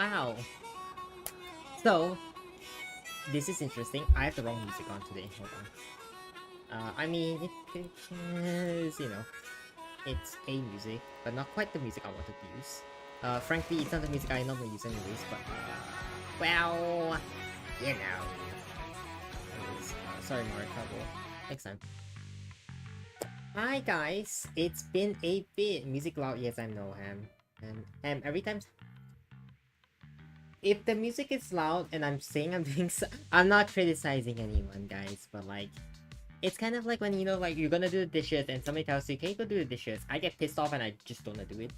Wow. So, this is interesting. I have the wrong music on today. Hold on. I mean, it is, it's a music, but not quite the music I wanted to use. Frankly, it's not the music I normally use anyways, but, well, you know. Anyways, sorry, Mario Trouble. Next time. Hi, guys. It's been a bit. Music loud, yes, I know, and every time if the music is loud and I'm saying I'm doing I'm not criticizing anyone, guys, but like it's kind of like when like you're gonna do the dishes and somebody tells you, "Can you go do the dishes?" I get pissed off and I just don't wanna do it.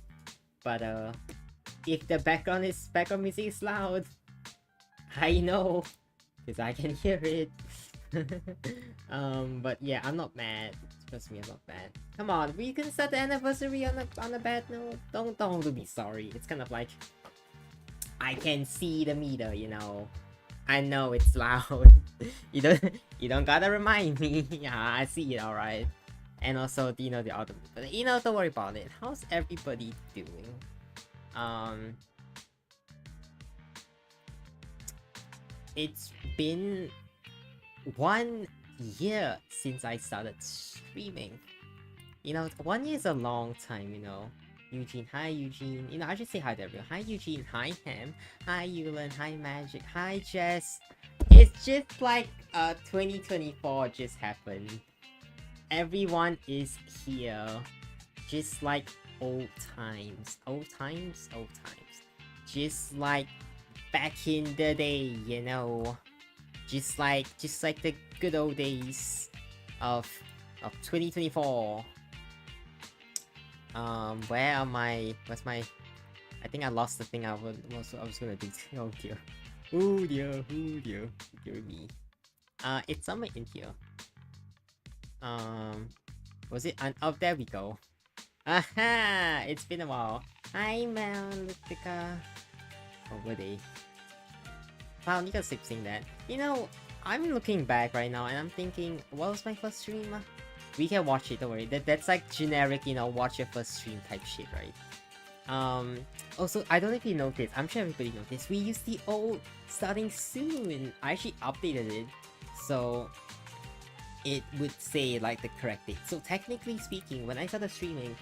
But if the background music is loud, I know because I can hear it. But yeah, I'm not mad. Trust me, I'm not mad. Come on, we can set the anniversary on a bad note. Don't be sorry. It's kind of like I can see the meter, I know it's loud. You don't gotta remind me. Yeah, I see it, alright. And also, the other, but don't worry about it. How's everybody doing? It's been 1 year since I started streaming. 1 year is a long time, Eugene, hi Eugene. I should say hi to everyone. Hi Eugene, hi Ham, hi Yulan, hi Magic, hi Jess. It's just like 2024 just happened. Everyone is here. Just like old times. Old times? Old times. Just like back in the day, Just like the good old days of 2024. Where am I? What's my? I think I lost the thing I was gonna do. Oh dear. Oh dear. Oh dear. Dear me. It's somewhere in here. Was it? Oh, there we go. Aha! It's been a while. Hi, Mel, Lutica. Oh, were they? Wow, you can keep saying that. I'm looking back right now and I'm thinking, what was my first stream? We can watch it, don't worry. That's like generic, watch your first stream type shit, right? Also, I don't know if you noticed, I'm sure everybody noticed, we used the old starting soon. I actually updated it, so it would say like the correct date. So technically speaking, when I started streaming,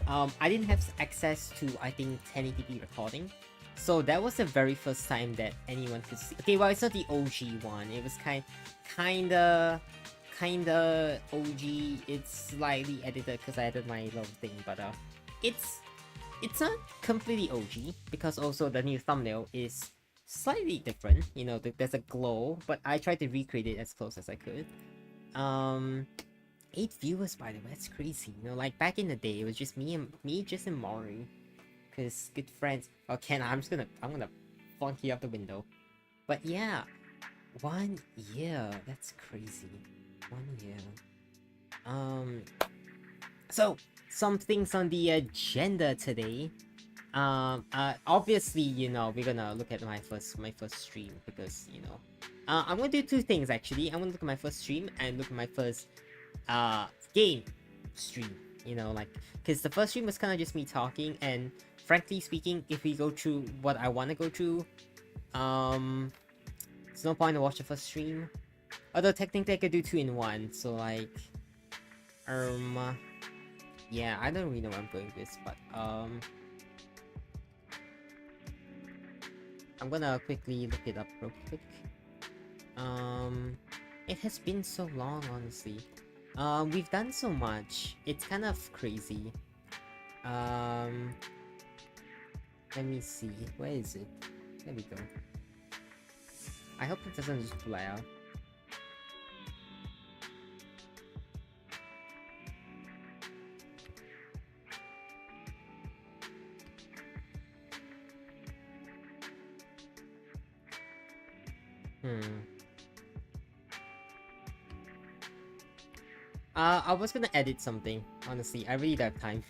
I didn't have access to, I think, 1080p recording. So that was the very first time that anyone could see. Okay, well, it's not the OG one. It was kinda OG. It's slightly edited because I added my little thing, but it's not completely OG because also the new thumbnail is slightly different. There's a glow, but I tried to recreate it as close as I could. 8 viewers, by the way. That's crazy. Like back in the day, it was just me, Jess, and Maury. Cause good friends. Oh, Ken, I'm gonna flunk you out the window. But yeah, 1 year. That's crazy. 1 year. So some things on the agenda today. Obviously, we're gonna look at my first stream because I'm gonna do two things actually. I'm gonna look at my first stream and look at my first game stream. Because the first stream was kind of just me talking, and frankly speaking, if we go through what I want to go through, there's no point to watch the first stream. Although technically I could do 2 in 1, so like, yeah, I don't really know where I'm going with this, but I'm gonna quickly look it up real quick. It has been so long, honestly. We've done so much. It's kind of crazy. Let me see. Where is it? There we go. I hope it doesn't just fly out. I was gonna edit something. Honestly, I really don't have time.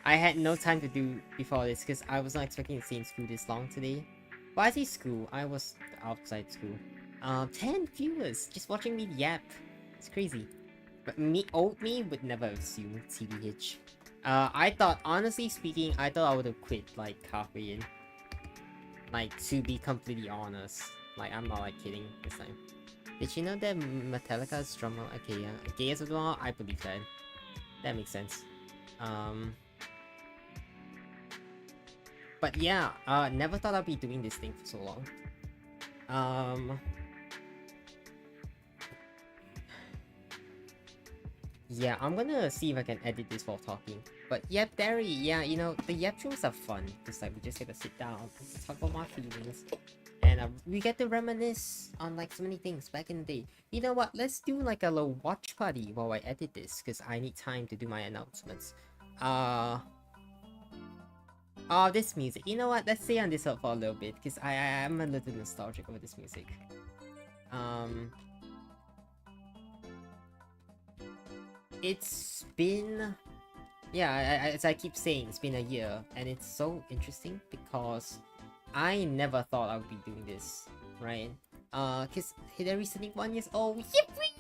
I had no time to do before this because I was not expecting to stay in school this long today. But I say school, I was outside school. 10 viewers just watching me yap. It's crazy. But old me would never assume TBH. I thought, honestly speaking, I thought I would have quit like halfway in. Like, to be completely honest. Like, I'm not like kidding this time. Did you know that Metallica's drummer, okay, yeah, gay as well? I believe that. That makes sense. But yeah, never thought I'd be doing this thing for so long. Yeah, I'm gonna see if I can edit this while talking. But yep, Derry, yeah, you know, the yep streams are fun. Just like, we just get to sit down, talk about my feelings. And we get to reminisce on like so many things back in the day. You know what, let's do like a little watch party while I edit this, because I need time to do my announcements. Oh, this music. You know what, let's stay on this up for a little bit, because I'm a little nostalgic over this music. It's been... Yeah, as I keep saying, it's been a year, and it's so interesting because I never thought I would be doing this, right? Cause Hideri's turning 1 years old. Yippee!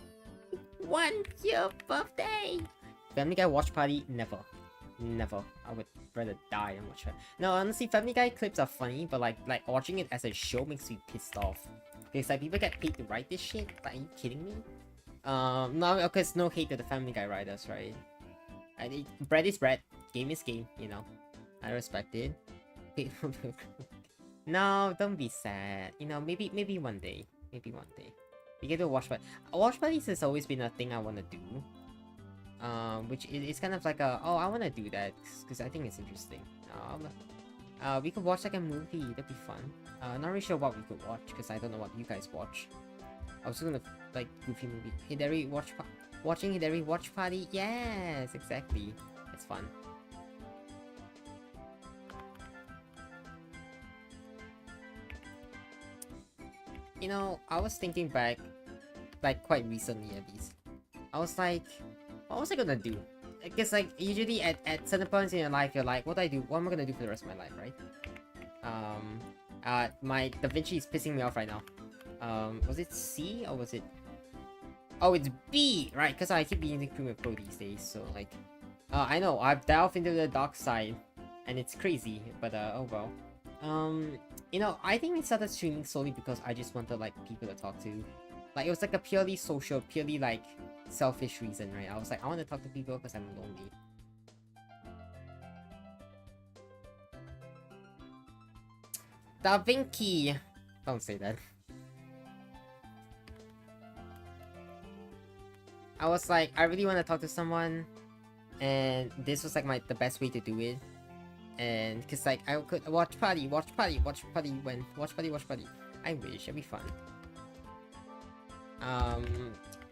1 year birthday! Family Guy watch party? Never. Never. I would rather die than watch it. No, honestly, Family Guy clips are funny, but like watching it as a show makes me pissed off. Because like people get paid to write this shit. Like, are you kidding me? No, of course, no hate to the Family Guy writers, right? Bread is bread, game is game, you know. I respect it. No, don't be sad. You know, maybe one day. Maybe one day. We get to watch party. Watch parties has always been a thing I want to do. Which is kind of like a, oh, I want to do that because I think it's interesting. We could watch like a movie. That'd be fun. Not really sure what we could watch because I don't know what you guys watch. I was gonna like goofy movie. Hideri watching Hideri watch party. Yes, exactly. It's fun. You know, I was thinking back, like quite recently at least. I was like, what was I gonna do? I guess like usually at certain points in your life, you're like, what do I do? What am I gonna do for the rest of my life, right? My DaVinci is pissing me off right now. Was it C or was it? Oh, it's B, right? Because I keep using Premiere Pro these days, so like, I know I've delved into the dark side, and it's crazy, but oh well. You know, I think I started streaming solely because I just wanted like people to talk to. Like, it was like a purely social, purely like selfish reason, right? I was like, I want to talk to people because I'm lonely. Da Vinci! Don't say that. I was like, I really want to talk to someone, and this was like the best way to do it. And cause like I could watch party when watch party. I wish it'd be fun.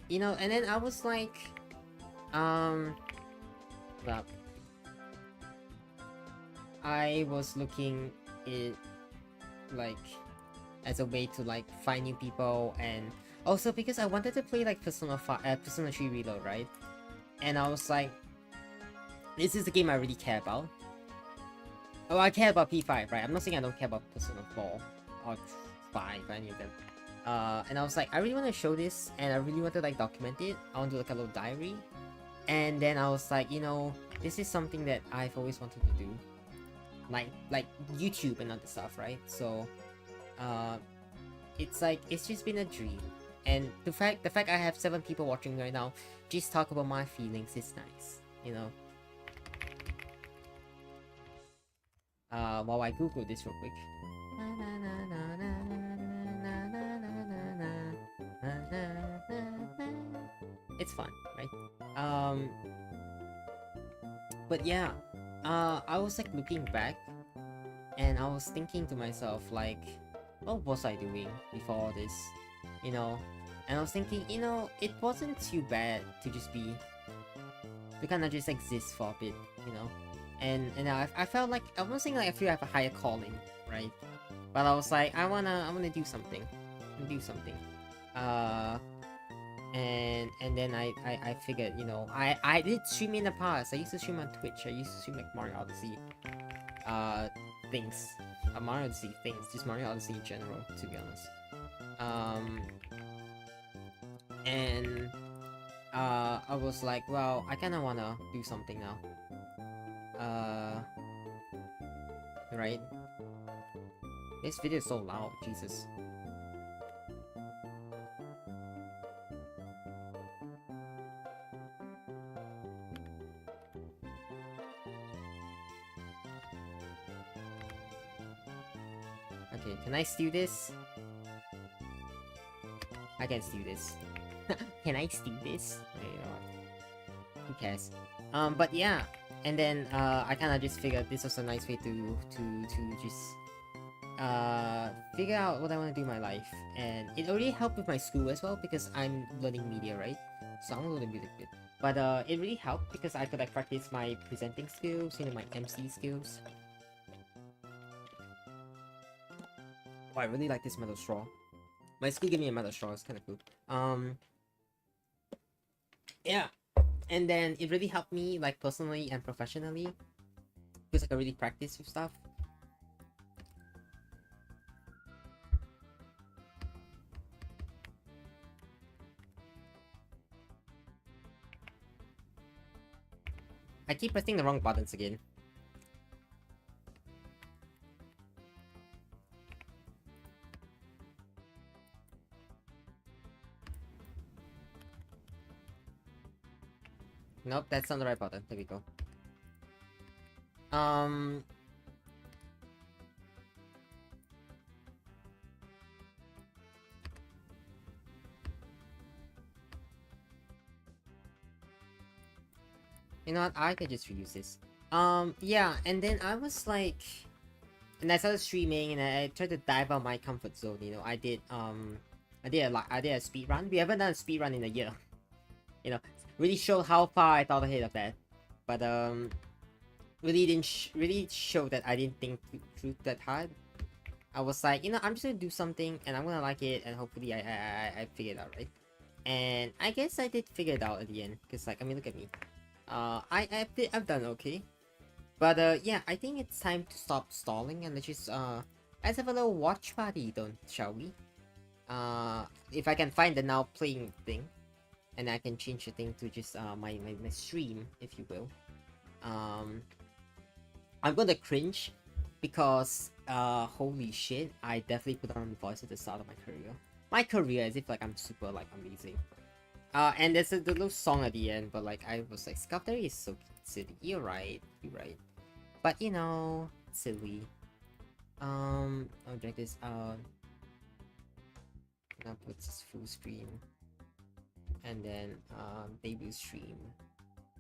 You know, and then I was like, well, I was looking it like as a way to like find new people, and also because I wanted to play like Persona 3 Reload, right? And I was like, this is the game I really care about. Oh, I care about P5, right? I'm not saying I don't care about Persona 4 or 5 or any of them. And I was like, I really want to show this, and I really want to like document it. I want to do like a little diary. And then I was like, you know, this is something that I've always wanted to do. Like YouTube and other stuff, right? So, it's like, it's just been a dream. And the fact I have 7 people watching right now just talk about my feelings is nice, you know? While I Google this real quick. It's fun, right? But yeah, I was like looking back, and I was thinking to myself like, what was I doing before all this, you know? And I was thinking, you know, it wasn't too bad to just be, to kind of just exist for a bit, you know? And I felt like, I'm not saying like I feel I have a higher calling, right? But I was like, I wanna do something. And then I figured, you know, I did stream in the past. I used to stream on Twitch. I used to stream like Mario Odyssey things. Mario Odyssey things, just Mario Odyssey in general, to be honest. And I was like, well, I kinda wanna do something now. Right? This video is so loud, Jesus. Okay, can I steal this? I can steal this. Can I steal this? Okay, who cares? But yeah, and then I kind of just figured this was a nice way to just figure out what I want to do in my life, and it already helped with my school as well because I'm learning media, right? So I'm learning music bit. But it really helped because I could like practice my presenting skills, you know, my MC skills. Oh, I really like this metal straw. My school gave me a metal straw, it's kind of cool. Yeah, and then it really helped me like personally and professionally because I could really practice with stuff. I keep pressing the wrong buttons again. Nope, that's not the right button. There we go. You know what? I could just reuse this. Yeah, and then I was like, and I started streaming, and I tried to dive out my comfort zone. You know, I did a speed run. We haven't done a speed run in a year. You know, really showed how far I thought ahead of that. But really didn't really show that I didn't think through that hard. I was like, you know, I'm just gonna do something, and I'm gonna like it, and hopefully I figure it out, right? And I guess I did figure it out at the end, cause like, I mean, look at me. I've done okay. But yeah, I think it's time to stop stalling and let's just let's have a little watch party, shall we? If I can find the now playing thing, and I can change the thing to just my stream, if you will. I'm gonna cringe because holy shit, I definitely put on voice at the start of my career. My career, as if like I'm super like amazing. And there's the little song at the end, but like I was like, Sculptor is so silly. You're right, you're right. But you know, silly. Object is out. Now puts this full screen. And then debut stream.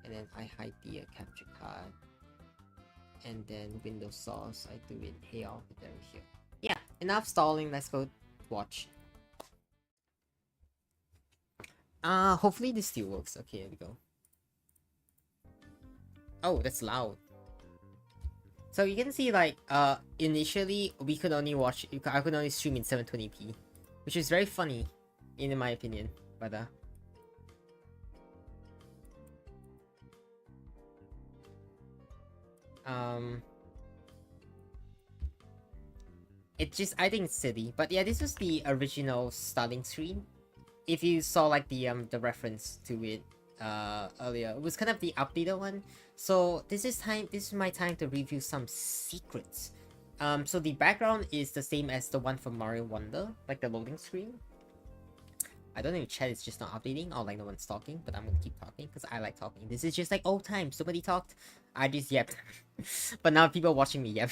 And then I hide the capture card. And then Windows source, I do it here, there, here. Yeah, enough stalling, let's go watch. Hopefully this still works. Okay, here we go. Oh, that's loud. So you can see like, initially we could only watch, I could only stream in 720p. Which is very funny, in my opinion, but it just, I think it's silly, but yeah, this was the original starting screen. If you saw like the reference to it earlier, it was kind of the updated one. So this is my time to review some secrets. So the background is the same as the one from Mario Wonder, like the loading screen. I don't know if chat is just not updating or like no one's talking, but I'm gonna keep talking because I like talking. This is just like old times. Somebody talked, I just yapped. But now people watching me yap.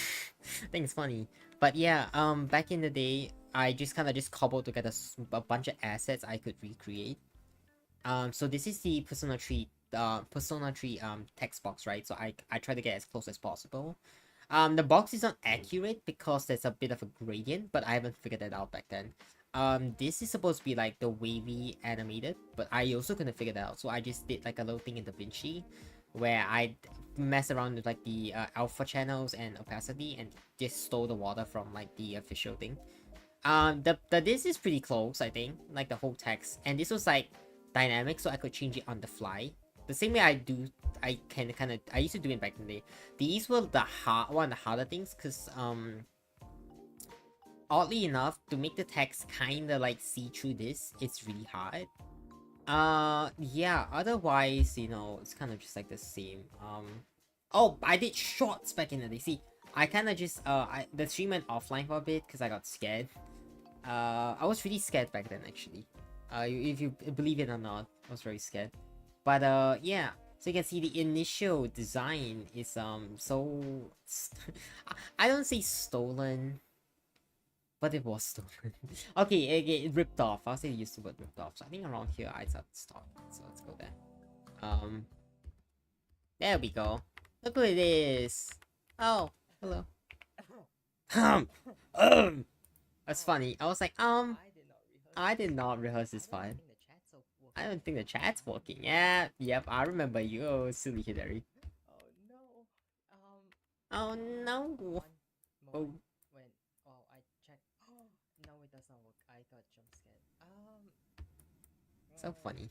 I think it's funny. But yeah, back in the day, I just kind of just cobbled together a bunch of assets I could recreate. So this is the Persona 3 text box, right? So I try to get as close as possible. The box is not accurate because there's a bit of a gradient, but I haven't figured that out back then. This is supposed to be like the wavy animated, but I also couldn't figure that out. So I just did like a little thing in DaVinci where I mess around with like the alpha channels and opacity and just stole the water from like the official thing. This is pretty close, I think, like the whole text, and this was like dynamic, so I could change it on the fly. The same way I used to do it back in the day. These were one of the harder things, because oddly enough, to make the text kinda like see through this, it's really hard. Yeah, otherwise, you know, it's kind of just like the same. Oh, I did shorts back in the day. See, I kind of just the stream went offline for a bit because I got scared. I was really scared back then actually. If you believe it or not, I was very scared. But yeah. So you can see the initial design is so I don't say stolen, but it was stolen. Okay, it ripped off. I'll say used the word ripped off. So I think around here I start stock. So let's go there. There we go. Look who it is. Oh, hello. That's funny. I was like, I did not rehearse this fine. I don't think the chat's working. Yeah, yep, I remember you. Oh, silly Hideri. Oh no. Oh. When I checked, no, it does not work. I got jump scared. So funny.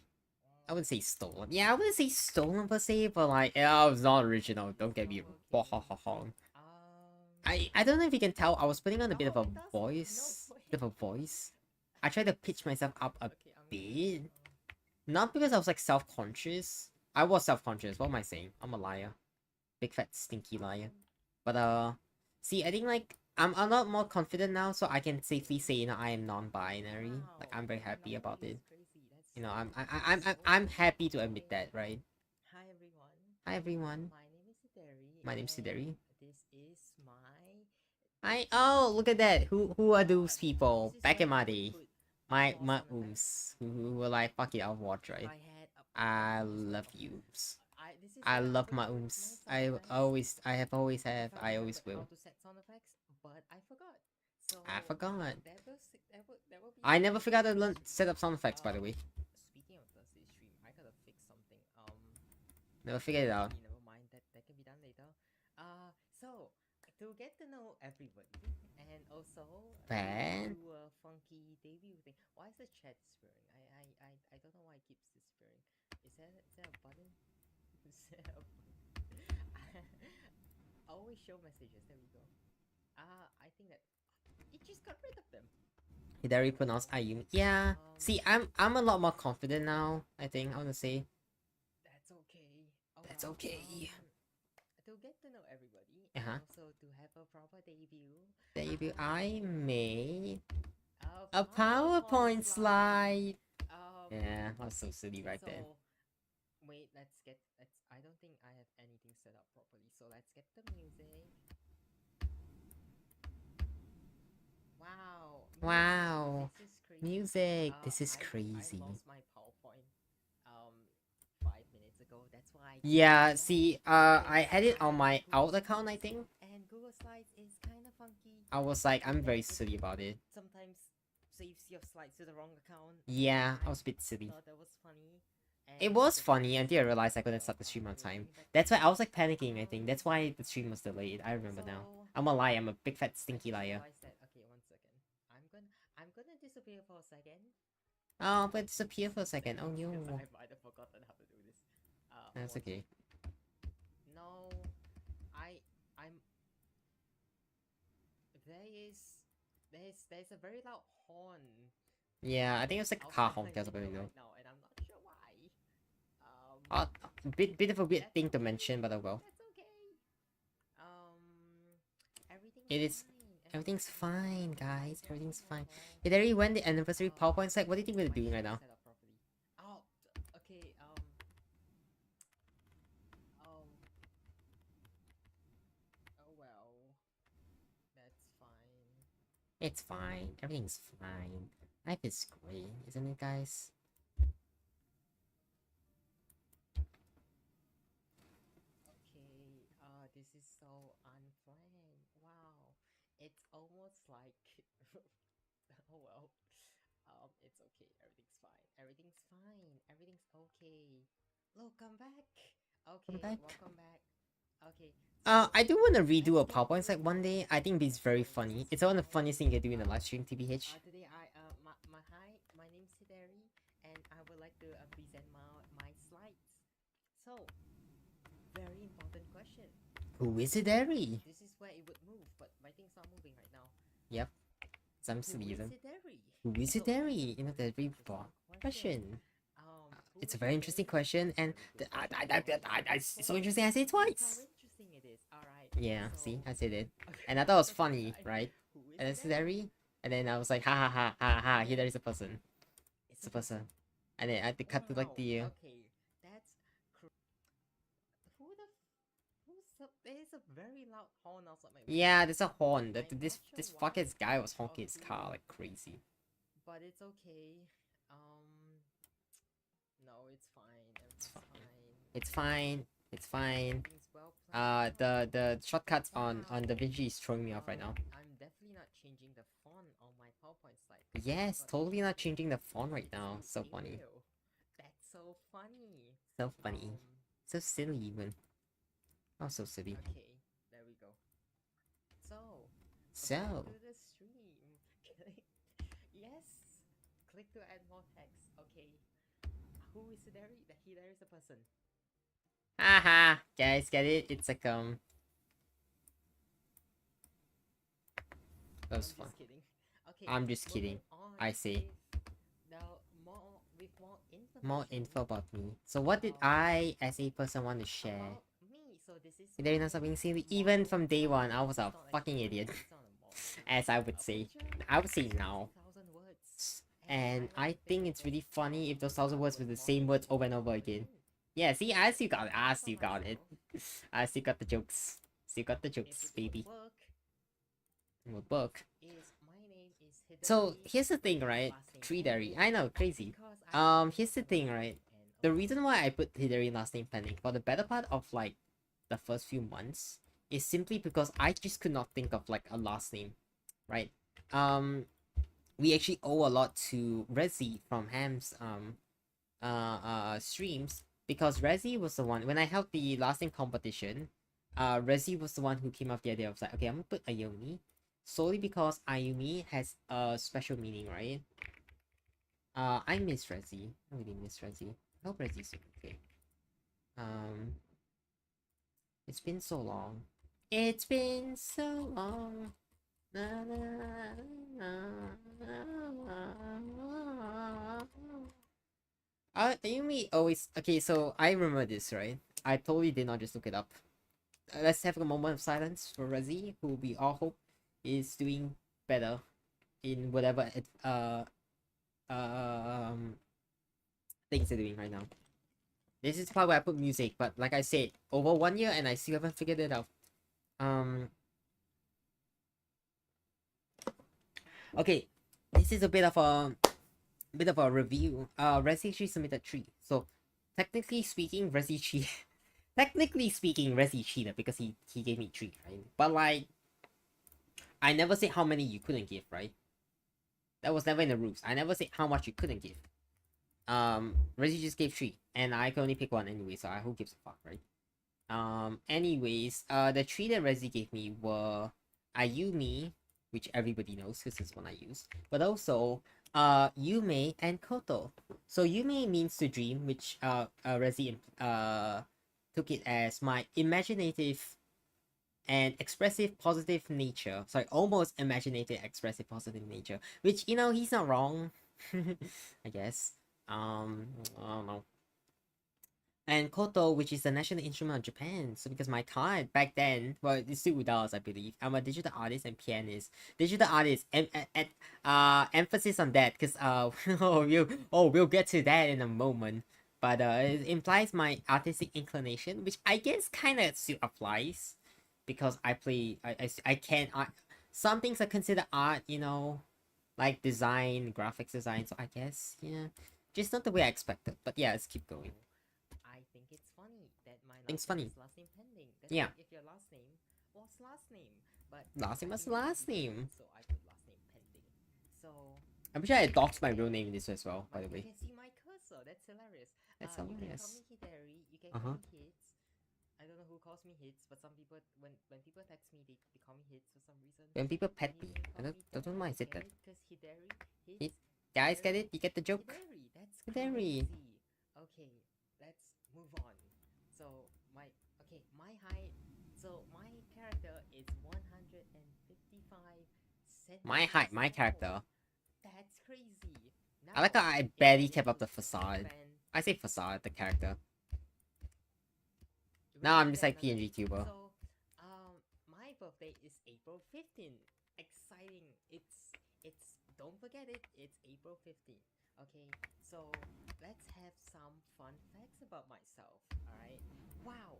I wouldn't say stolen. Yeah, I wouldn't say stolen per se, but like, yeah, it was not original. Don't get me wrong. I don't know if you can tell. I was putting on a bit of a voice. I tried to pitch myself up a bit. Not because I was like self-conscious. I was self-conscious. What am I saying? I'm a liar. Big fat stinky liar. But see, I think like I'm a lot more confident now, so I can safely say, you know, I am non-binary. Like I'm very happy about it. You know, I'm happy to admit that, right? Hi everyone. Hi everyone. My name is Hideri. My name's Hideri. This is Oh, look at that. Who are those people? Back in my day. My ooms. Who were like, fuck it, I'll watch, right? I love yous. I love my ooms. I have always have, I always will. But I forgot. I forgot. That will be I never forgot to learn set up sound effects, by the way. Speaking of Thursday stream, I gotta fix something. Never figured it out. Never mind, that can be done later. So to get to know everybody, and also do a funky debut thing. Why is the chat whispering? I don't know why it keeps whispering. Is there a button? Is there a button? Always show messages. There we go. I think that it just got rid of them. Hideri pronounced Ayumi. Yeah. See, I'm a lot more confident now. I think I wanna say. That's okay. That's okay. To get to know everybody, and also to have a proper debut. I made a PowerPoint slide. Yeah, I was so silly right there. Wait, I don't think I have anything set up properly, so let's get the music. Wow. Music. This is crazy. I lost my PowerPoint 5 minutes ago. That's why. Yeah, see, I had it on my out account, I think. And Google Slides is kind of funky. I was like, I'm very silly about it. Sometimes saves your slides to the wrong account. Yeah, I was a bit silly. Thought that was funny. It was funny until I realized I couldn't start the stream on time. That's why I was like panicking, I think. That's why the stream was delayed. I remember now. I'm a liar. I'm a big fat stinky liar. Okay, 1 second. I'm gonna disappear for a second. Oh, but disappear for a second. Oh no. I might have forgotten how to do this. That's okay. No, I'm. There's a very loud horn. Yeah, I think it's like a car honk. That's what we go. Now, and I'm not sure why. Bit of a weird thing to mention, but oh well. That's okay. It is. Everything's fine, guys. Everything's fine. Hideri, when the anniversary PowerPoint's like, what do you think we're doing right now? Oh, okay. Oh well. That's fine. It's fine. Everything's fine. Life is great, isn't it, guys? Okay. This is so unplanned. Wow. It's almost like. Oh well. It's okay. Everything's fine. Everything's fine. Everything's okay. Look, come back. Okay, welcome back. Okay. I do want to redo a PowerPoint slide one day. I think it's very funny. It's one of the funniest things you can do in a live stream, TBH. Today hi, my name's Hideri, and I would like to present my slides. So, very important question. Who is Hideri? This is where it would move, but my thing's not moving right now. Yep. Some reason. Who is Hideri? You know, that's a very broad question. It's a very interesting question, and it's so interesting I say it twice. How interesting it is. Alright. Yeah, So, see, I said it. okay, And I thought it was funny, I- right? Who is And it's Hideri? Hideri. And then I was like, ha ha ha ha ha, And then Hideri's a person. It's a person. And then I had to cut to like Wow. the Okay, that's who the who's up? There is a very loud horn outside my window. yeah, there's a horn. That I'm this not sure this why fucking guy was or honking his car who, like crazy. but it's okay. Um, no, it's fine. It's Everything's fine. fine. It's fine. It's fine. Everything's well planned out. The shortcuts on Wow. DaVinci is throwing me off right now. I'm definitely not changing the font on my PowerPoint slide. Yes, But totally not changing the font right now. it's So funny. Arial. That's so funny. So funny. So silly even. Oh, so silly. Okay, there we go. So, So, back to the stream. Yes, click to add more text. Okay, who is Hideri? Hideri is a person. haha, guys, get it? It's like that was I'm fun. just kidding. Okay, I'm just kidding. moving on I see. Now, with more information. More info about me. So, what did I, as a person, want to share? About me. So this is There is something silly. Even from day one, I was a fucking idiot, as I would say. I would say now. And I think it's really funny if those 1,000 words were the same words over and over again. Yeah, see, I still got it. I still got it. I still got the jokes. Still got the jokes, baby. Will work. So here's the thing, right? Hideri. I know, crazy. Here's the thing, right? The reason why I put Hideri last name pending for the better part of like the first few months is simply because I just could not think of like a last name, right? We actually owe a lot to Rezi from Ham's streams, because Rezi was the one when I held the last name competition. Rezi was the one who came up with the idea of like, okay, I'm gonna put Ayumi solely because Ayumi has a special meaning, right? I miss Rezi. I really miss Rezi. I hope Rezi's okay. It's been so long. It's been so long. Ayumi always okay. So I remember this, right? I totally did not just look it up. Let's have a moment of silence for Rezi, who we all hope is doing better in whatever things they're doing right now. This is the part where I put music, but like I said, over 1 year and I still haven't figured it out. Okay, this is a bit of a review. Rezi actually submitted 3. So technically speaking, Rezi cheated because he gave me 3, right? But like, I never said how many you couldn't give, right? That was never in the rules. I never said how much you couldn't give. Rezi just gave 3, and I can only pick 1 anyway, so who gives a fuck, right? Anyways, the 3 that Rezi gave me were Ayumi, which everybody knows because it's one I use, but also Yume and Koto. So Yume means to dream, which Rezi took it as my imaginative and expressive positive nature. Sorry, almost imaginative expressive positive nature, which, you know, he's not wrong. I guess. I don't know. And koto, which is the national instrument of Japan. So because my card back then, well, it still does, I believe. I'm a digital artist and pianist. Digital artist, and emphasis on that, because we'll get to that in a moment. But it implies my artistic inclination, which I guess kind of still applies, because I play, I can art. Some things are considered art, you know, like design, graphics design. So I guess, yeah, just not the way I expected. But yeah, let's keep going. I think it's funny that my It's last name funny. is last name pending. That's Yeah. like if your last name was last name, but Last name I was think that's last name. so I put last name pending. So I'm sure I doxed my real name in this as well, by the way. you can see my cursor. That's hilarious. That's You can hilarious. call me Hideri. You can Uh-huh. call me Hits. I don't know who calls me Hits, but some people when people text me, they call me Hits for some reason. When people pet And you me, can I call me don't know why I said that. Because Hideri, Hit- Hits, Guys, get it? You get the joke? Hideri. That's Hideri. crazy. Okay, let's move on. So my height. So my character is 155 centimeters. My height, my tall. character. That's crazy. I like how Now, I if barely need kept up to the facade. expand- I say facade, the character. we Now can I'm do just that like another day. PNGtuber. So birthday is April 15th. Exciting. It's don't forget it. It's April 15th. Okay, so let's have some fun facts about myself. All right. Wow,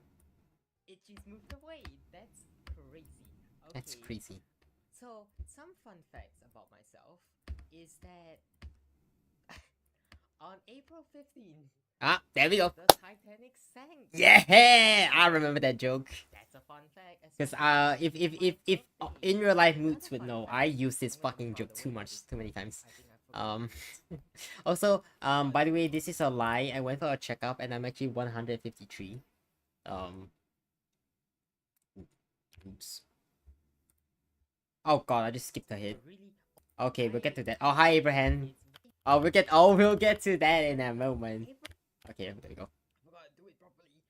it just moved away. That's crazy. Okay. That's crazy. So some fun facts about myself is that on April 15th, Ah, there we go. the Titanic sank. Yeah, I remember that joke. That's a fun fact. Because if My in real life birthday. Moots would Another know, fun I fact. use this I'm gonna fucking move joke out the too way much, a bit. too many times. I think I forgot. Also, by the way, this is a lie. I went for a checkup and I'm actually 153. Oops. Oh god, I just skipped ahead. Really? Okay, we'll get to that. Oh, hi Abraham. Oh, we'll get to that in a moment. Okay, there we go. I forgot to do it properly.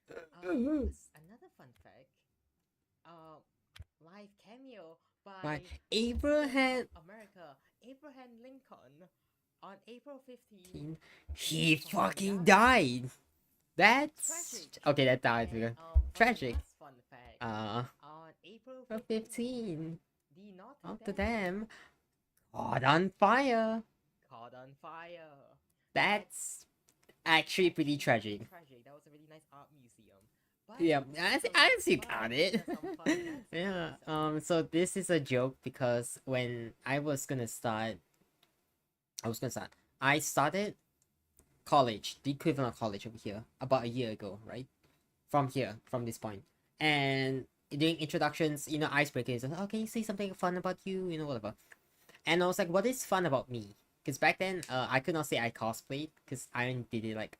Another fun fact. Live cameo by Abraham. America, Abraham Lincoln, on April 15th. He fucking died. That's Tragic. okay. That died. And, Tragic. last fun fact. On April 15. the Notre Dame caught on fire. caught on fire. That's actually pretty tragic. Tragic. That was a really nice art museum. But Yeah, I see but got it. there's some fun facts about Yeah. myself. So this is a joke because when I started college, the equivalent of college over here, about a year ago, right? From this point. And doing introductions, icebreakers, oh, can you say something fun about you, whatever. And I was like, what is fun about me? Because back then, I could not say I cosplayed, because I did it like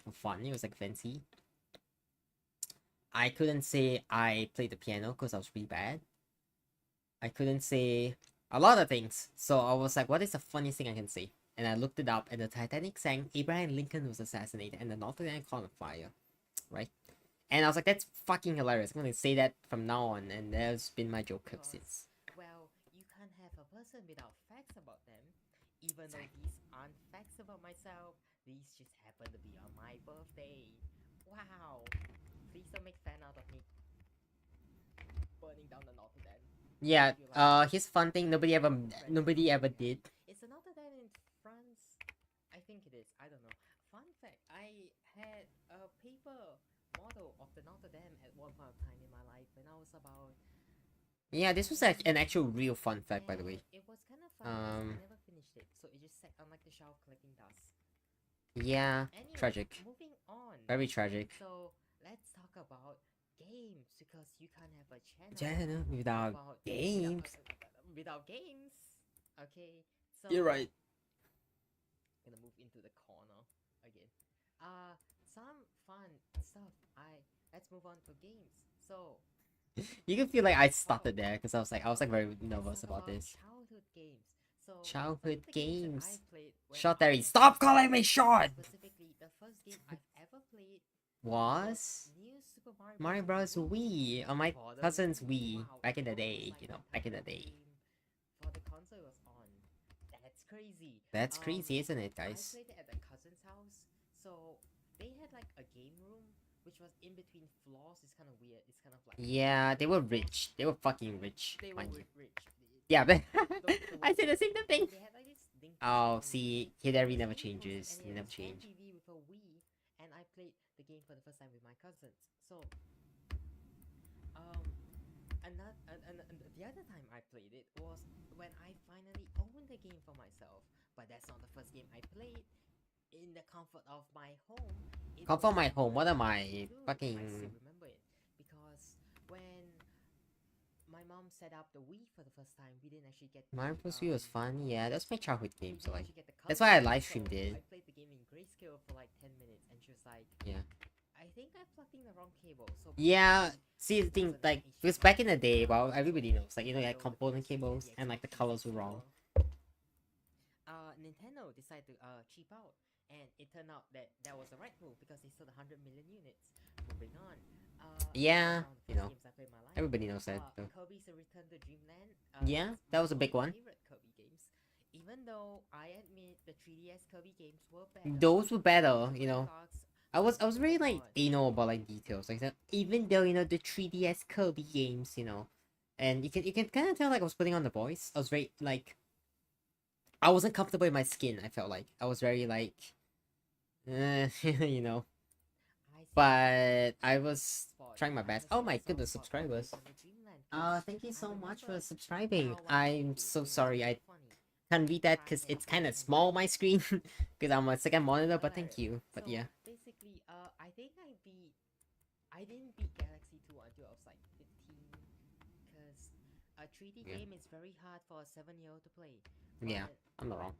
for fun. It was like fancy. I couldn't say I played the piano because I was really bad. I couldn't say a lot of things. So I was like, what is the funniest thing I can say? And I looked it up, and the Titanic sank, Abraham Lincoln was assassinated, and the Notre Dame caught on fire. Right? And I was like, that's fucking hilarious. I'm gonna say that from now on, and that's been my joke ever since. Well, you can't have a person without facts about them. Even though these aren't facts about myself, these just happen to be on my birthday. Wow. Please don't make fan out of me burning down the Notre Dame. Yeah, his fun thing nobody ever did. It's a Notre Dame in France. I think it is. I don't know. Fun fact, I had a paper model of the Notre Dame at one point of time in my life when I was about. Yeah, this was like an actual real fun fact, by the way. It was kind of fun because I never finished it, so it just sat on like the shelf collecting dust. Yeah, Anyway, tragic. Moving on. Very tragic. So let's talk about games because you can't have a channel Without about games. Without games. Okay. So You're right. Gonna move into the corner again. Some fun stuff. Let's move on to games. So You can feel like I started there because I was like very nervous about this. Childhood games. So Childhood some of the games games. that I played when Shot I Terry. was Stop young, calling me short. Specifically, the first game I've ever played Was New Super Mario Bros. Wii on my for the cousin's Wii. Wii Wow, back in the that was day. like Back in the my day. game for the console was on. That's crazy. That's crazy, isn't it, guys? I played it at a cousin's house. So they had like a game room which was in between floors. It's kind of weird. It's kind of like Yeah, they were rich. They were fucking rich. They were mind you. rich. Yeah, but The I said the same thing. They had like this thing. Oh, see, Hideri never It was changes. and He it never was on change. TV with a Wii, and I played the game for the first time with my cousins. So, the other time I played it was when I finally owned the game for myself. But that's not the first game I played in the comfort of my home. Comfort my home. What am I? I Fucking. still remember it because when my mom set up the Wii for the first time, we didn't actually get. Mario Bros. Wii was fun. Yeah, that's my childhood we game. So didn't like, actually get the that's why I colors, live so streamed it. I played the game in grayscale for like 10 minutes, and she was like, Yeah. I think I plugged in the wrong cable. So Yeah. basically, See the it thing, wasn't like, an issue. because back in the day, well, everybody knows, like, you Even had though component the cables PNGtuber and like the colors were wrong. Nintendo decided to cheap out, and it turned out that that was the right move because they sold 100 million units. Moving on. Yeah, one of the you know, first games I played in my life. Everybody knows that. Though. Kirby's A Return to Dreamland. Yeah, is that was a one of big my one. favorite Kirby games. Even though I admit the 3DS Kirby games were better. Those were better, the you know. graphics I was were really like on. anal about like details like that. Even though the 3DS Kirby games, And you can kind of tell like I was putting on the voice. I was very like I wasn't comfortable in my skin. I felt like I was very like, you know. I see. But I was Spot. trying my I best. was Oh in a my soft goodness, spot always subscribers. on the Dreamland. 'Cause Thank you I so much for remember subscribing. what I I'm do so is sorry I funny. can't read that because Try it's and kind of pretend small funny. my screen because I'm a second monitor. But thank Hilarious. you. But So yeah, basically, I think I didn't beat Galaxy 2 until I was like 15, because a 3D yeah, game is very hard for a 7-year-old to play. yeah. But I'm not wrong.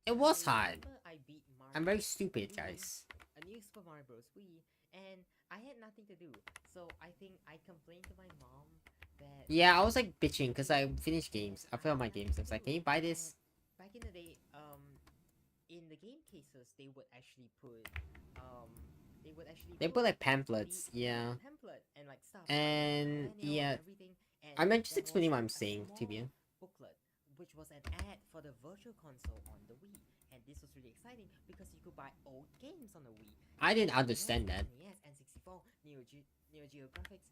It I was hard. remember I beat I'm Mario very Bros. stupid, Wii, guys. a new Super Mario Bros. Wii, and I had nothing to do. So I think I complained to my mom that Yeah, I was like bitching because I finished games. I failed had my nothing games. I to was like, do. can you buy And this? back in the day, in the game cases, they would actually They put put like the pamphlets. Yeah, pamphlet and like stuff like and manual and yeah, everything. And I'm just there was explaining what I'm a saying to small you. booklet which was an ad for the virtual console on the Wii. And this was really exciting because you could buy old games on the Wii. I didn't NES, understand that. NES, N64, Neo Geo Graphics.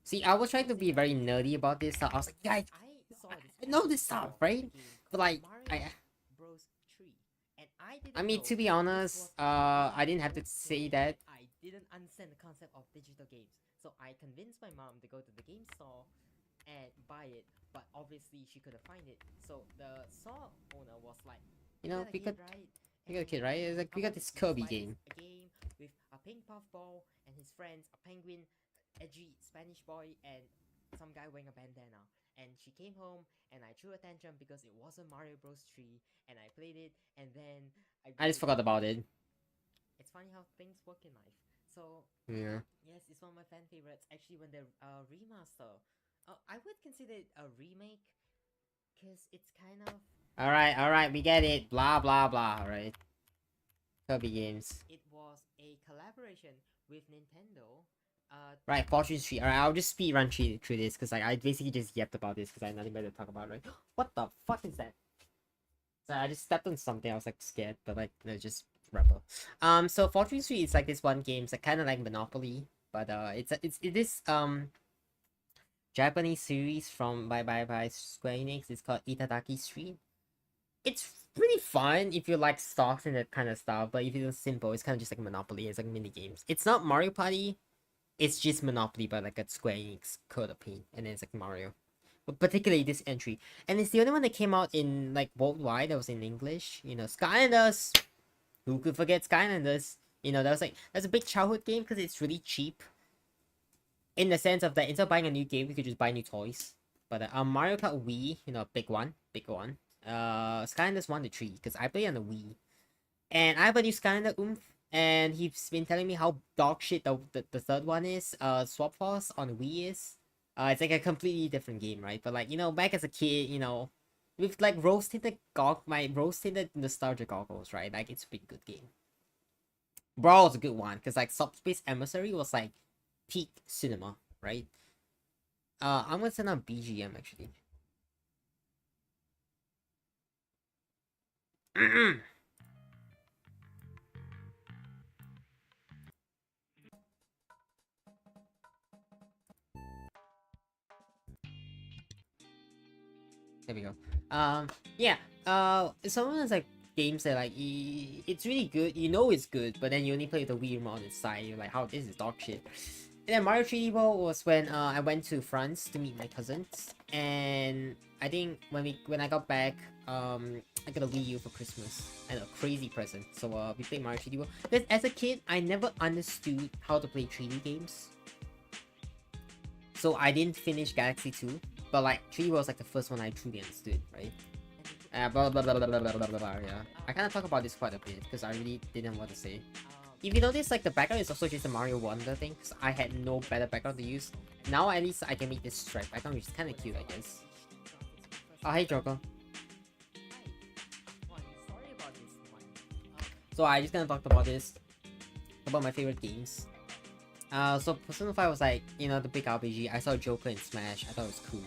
See, I was trying to be Sega very CD. nerdy about this stuff. I was like, guys, I saw this I know ad this stuff, for a right? game But called like, Mario Bros. 3. And I I didn't mean, know to be this honest, was a I didn't have to old say game. that. I didn't understand the concept of digital games. So I convinced my mom to go to the game store and buy it, but obviously she couldn't find it. So the store owner was like, You "You know, got a kid, right?" we got a And kid, right? It's like we got this obviously he Kirby buy this game. a game with a pink puffball and his friends, a penguin, edgy Spanish boy, and some guy wearing a bandana. And she came home and I threw a tantrum because it wasn't Mario Bros. 3, and I played it, and then I I beat just the forgot game. about it. It's funny how things work in life. So Yeah. yes, it's one of my fan favorites. Actually, when the remaster, I would consider it a remake because it's kind of All right, we get it. Blah blah blah. All right. Kirby games. it was a collaboration with Nintendo. Right, Fortune Street. Alright, I'll just speed run through this because like I basically just yapped about this because I had nothing better to talk about, right? What the fuck is that? So I just stepped on something. I was like scared, but like no, just rebel. So Fortune Street is like this one game. It's like kind of like Monopoly, but it is Japanese series from by Square Enix. It's called Itadaki Street. It's pretty fun if you like stocks and that kind of stuff, but if it's simple, it's kind of just like Monopoly. It's like mini games. It's not Mario Party. It's just Monopoly, but like a Square Enix code of paint, and then it's like Mario. But particularly this entry, and it's the only one that came out in like worldwide. That was in English. You know, Skylanders. Who could forget Skylanders? You know, that's a big childhood game because it's really cheap. In the sense of that, instead of buying a new game, we could just buy new toys. But Mario Kart Wii, you know, big one. Skylanders 1 to 3, because I play on the Wii, and I have a new Skylander and he's been telling me how dog shit the third one is. Swap Force on the Wii is. It's like a completely different game, right? But like, you know, back as a kid, you know, with like my rose tinted nostalgia goggles, right? Like it's a big good game. Brawl was a good one, because like Subspace Emissary was like peak cinema, right? I'm gonna send on BGM actually. There we go. Yeah. Sometimes like games that like it's really good. You know it's good, but then you only play with the Wii remote on the side. You're like, how this is dog shit. And then Mario 3D World was when I went to France to meet my cousins, and I think when I got back, I got a Wii U for Christmas and a crazy present. So we played Mario 3D World. Because as a kid, I never understood how to play 3D games. So I didn't finish Galaxy 2, but like 3 was like the first one I truly understood, right? Blah blah blah blah blah blah blah blah blah. Yeah, I kind of talk about this quite a bit because I really didn't know what to say. If you notice, like the background is also just a Mario Wonder thing, because I had no better background to use. Now at least I can make this stripe background, which is kind of cute, I guess. Oh, hey Joker. Sorry about this one. So I just kind of talked about this, about my favorite games. So Persona 5 was like, you know, the big RPG. I saw Joker in Smash. I thought it was cool.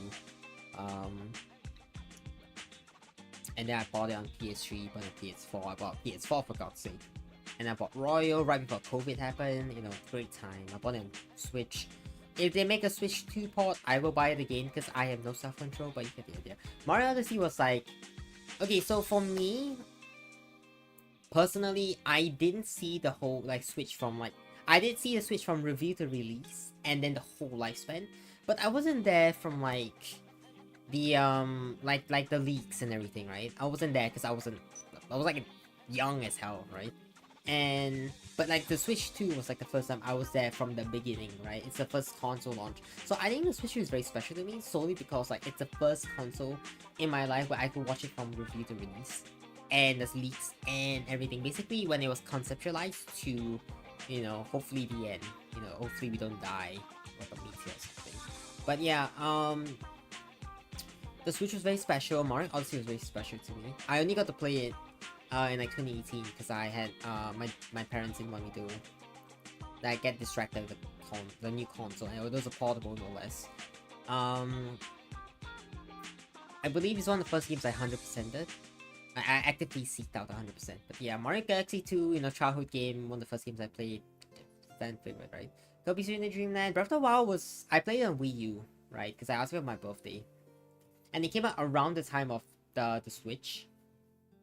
And then I bought it on PS3, but on PS4. I bought PS4 for God's sake. And I bought Royal right before COVID happened. You know, great time. I bought it on Switch. if they make a Switch 2 port, I will buy it again because I have no self-control, but you get the idea. Mario Odyssey was like... Okay, so for me, personally, I didn't see the whole, like, Switch from, like... I did see the Switch from review to release, and then the whole lifespan. But I wasn't there from, like... The, like the leaks and everything, right? I wasn't there because I was, like, young as hell, right? But like the Switch 2 was like the first time I was there from the beginning, right? It's the first console launch. So I think the Switch 2 is very special to me solely because like it's the first console in my life where I could watch it from review to release. And there's leaks and everything. Basically when it was conceptualized to, you know, hopefully the end. You know, hopefully we don't die like a meteor or something. But yeah, the Switch was very special. Mario Odyssey was very special to me. I only got to play it in like 2018 because I had my parents didn't want me to like get distracted with the new console, and it was a portable no less. I believe it's one of the first games I 100%ed. I actively seeked out 100%. But yeah, Mario Galaxy 2, you know, childhood game, one of the first games I played. Fan favorite, right? Kirby's Dream Dreamland. Breath of the Wild was I played it on Wii U, right? Because I asked for my birthday, and it came out around the time of the Switch.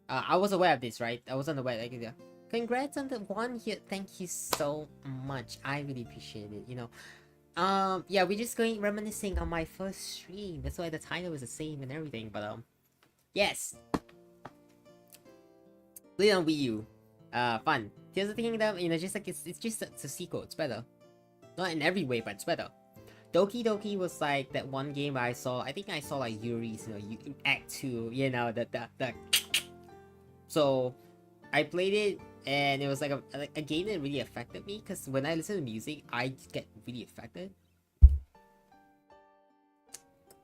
I was aware of this, right? I wasn't aware. Like, yeah. Congrats on the 1 year. Thank you so much. I really appreciate it. You know, yeah, we're just going reminiscing on my first stream. That's why the title is the same and everything. But yes, play on Wii U. Fun. Tears of the Kingdom. You know, just like it's just a sequel. It's better. Not in every way, but it's better. Doki Doki was like that one game where I saw. I think I saw like Yuri's, you know, Act 2. You know, the. So, I played it, and it was like a game that really affected me, because when I listen to music, I get really affected.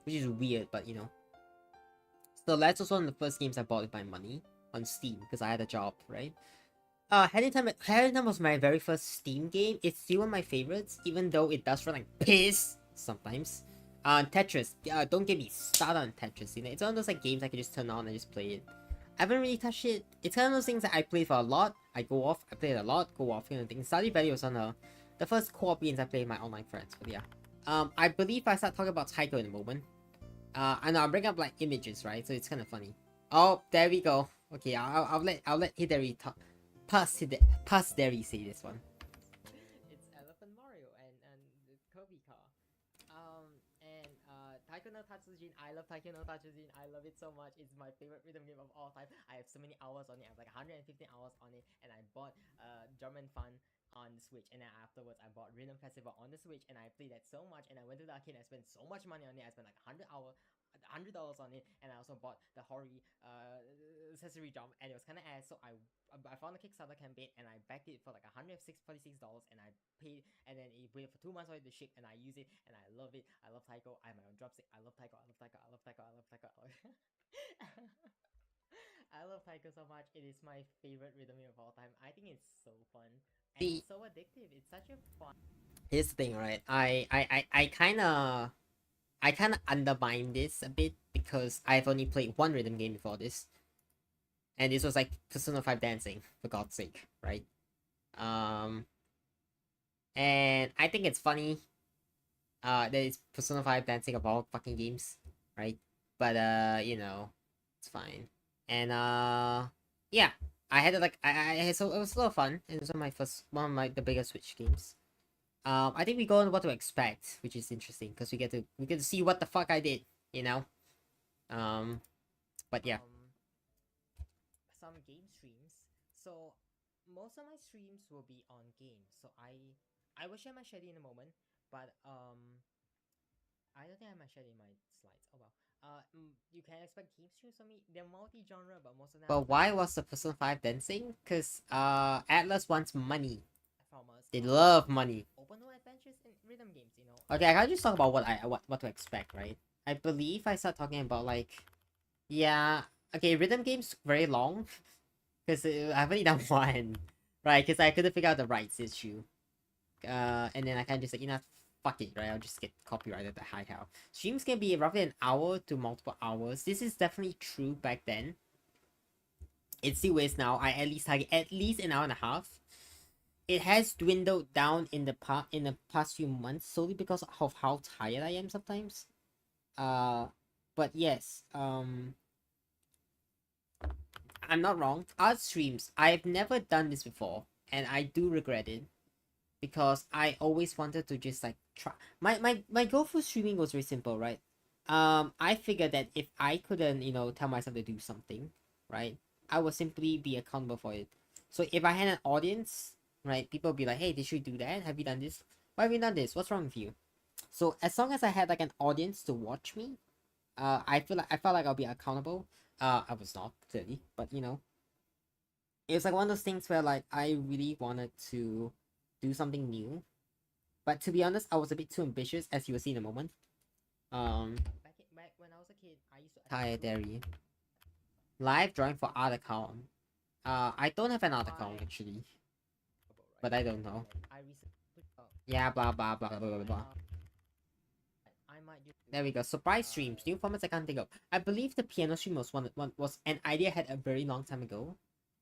Which is weird, but you know. So that's also one of the first games I bought with my money on Steam, because I had a job, right? Heading Time was my very first Steam game. It's still one of my favorites, even though it does run like piss sometimes. Tetris. Don't get me started on Tetris, you know? It's one of those like games I can just turn on and just play it. I haven't really touched it. It's kind of those things that I play for a lot. I go off, I play it a lot, go off, kind of thing. Stardew Valley was one of the first co-op games I played with my online friends. But yeah. I believe I start talking about Taiko in a moment. I know I'll bring up like images, right? So it's kind of funny. Oh, there we go. Okay, I'll let Hideri talk. Pass Hideri say this one. It's Elephant Mario and the Kirby car. And Taiko no Tatsujin. I love Taiko no Tatsujin. I love it so much. It's my favorite rhythm game of all time. I have so many hours on it. I have like 115 hours on it, and I bought German Fun on the Switch, and then afterwards I bought Rhythm Festival on the Switch, and I played that so much, and I went to the arcade and I spent so much money on it. I spent like $100 on it, and I also bought the Hori accessory jump, and it was kind of ass, so I found the Kickstarter campaign, and I backed it for like $146, and I paid, and then it waited for 2 months for it to ship, and I use it, and I love it. I love Taiko. I have my own dropstick. I love Taiko. I love Taiko. I love Taiko. I love Taiko. I love Taiko so much. It is my favorite rhythm game of all time. I think it's so fun and it's so addictive. It's such a fun. Here's the thing, right? I kind of undermine this a bit because I've only played one rhythm game before this, and this was like Persona 5 Dancing, for God's sake, right? And I think it's funny that it's Persona 5 Dancing of all fucking games, right? But you know, it's fine. And yeah, I had it like so it was a lot of fun. It was one of my the biggest Switch games. I think we go on what to expect, which is interesting because we get to see what the fuck I did, you know. But yeah. Some game streams. So most of my streams will be on games. So I will share my schedule in a moment, but I don't think I have my schedule in my slides. Oh well. You can expect game streams from me. They're multi-genre, but most of them. But why was the Persona 5 Dancing? Because Atlas wants money. They love money. Open world adventures and rhythm games, you know. Okay, I gotta just talk about what to expect, right? I believe I start talking about like, yeah, okay, rhythm games very long, because I've only done one, right? Because I couldn't figure out the rights issue, and then I kind of just like, you know, fuck it, right? I'll just get copyrighted the high hell. Streams can be roughly an hour to multiple hours. This is definitely true back then. It still is now. I at least target at least an hour and a half. it has dwindled down in the past few months solely because of how tired I am sometimes. But yes, I'm not wrong. Art streams. I've never done this before, and I do regret it because I always wanted to just like try. My goal for streaming was very simple, right? I figured that if I couldn't, tell myself to do something, right, I would simply be accountable for it. So if I had an audience, right, people would be like, "Hey, did you do that? Have you done this? Why have you done this? What's wrong with you?" So as long as I had like an audience to watch me, I felt like I'll be accountable. I was not clearly, but it was like one of those things where like I really wanted to do something new. But to be honest, I was a bit too ambitious, as you will see in a moment. Back when I was a kid, I used to Hideri. Live drawing for art account. I don't have an art account actually, but I don't know. I recently Yeah, blah blah blah blah blah blah. I might just There we go. Surprise streams, new formats I can't think of. I believe the piano stream was was an idea I had a very long time ago,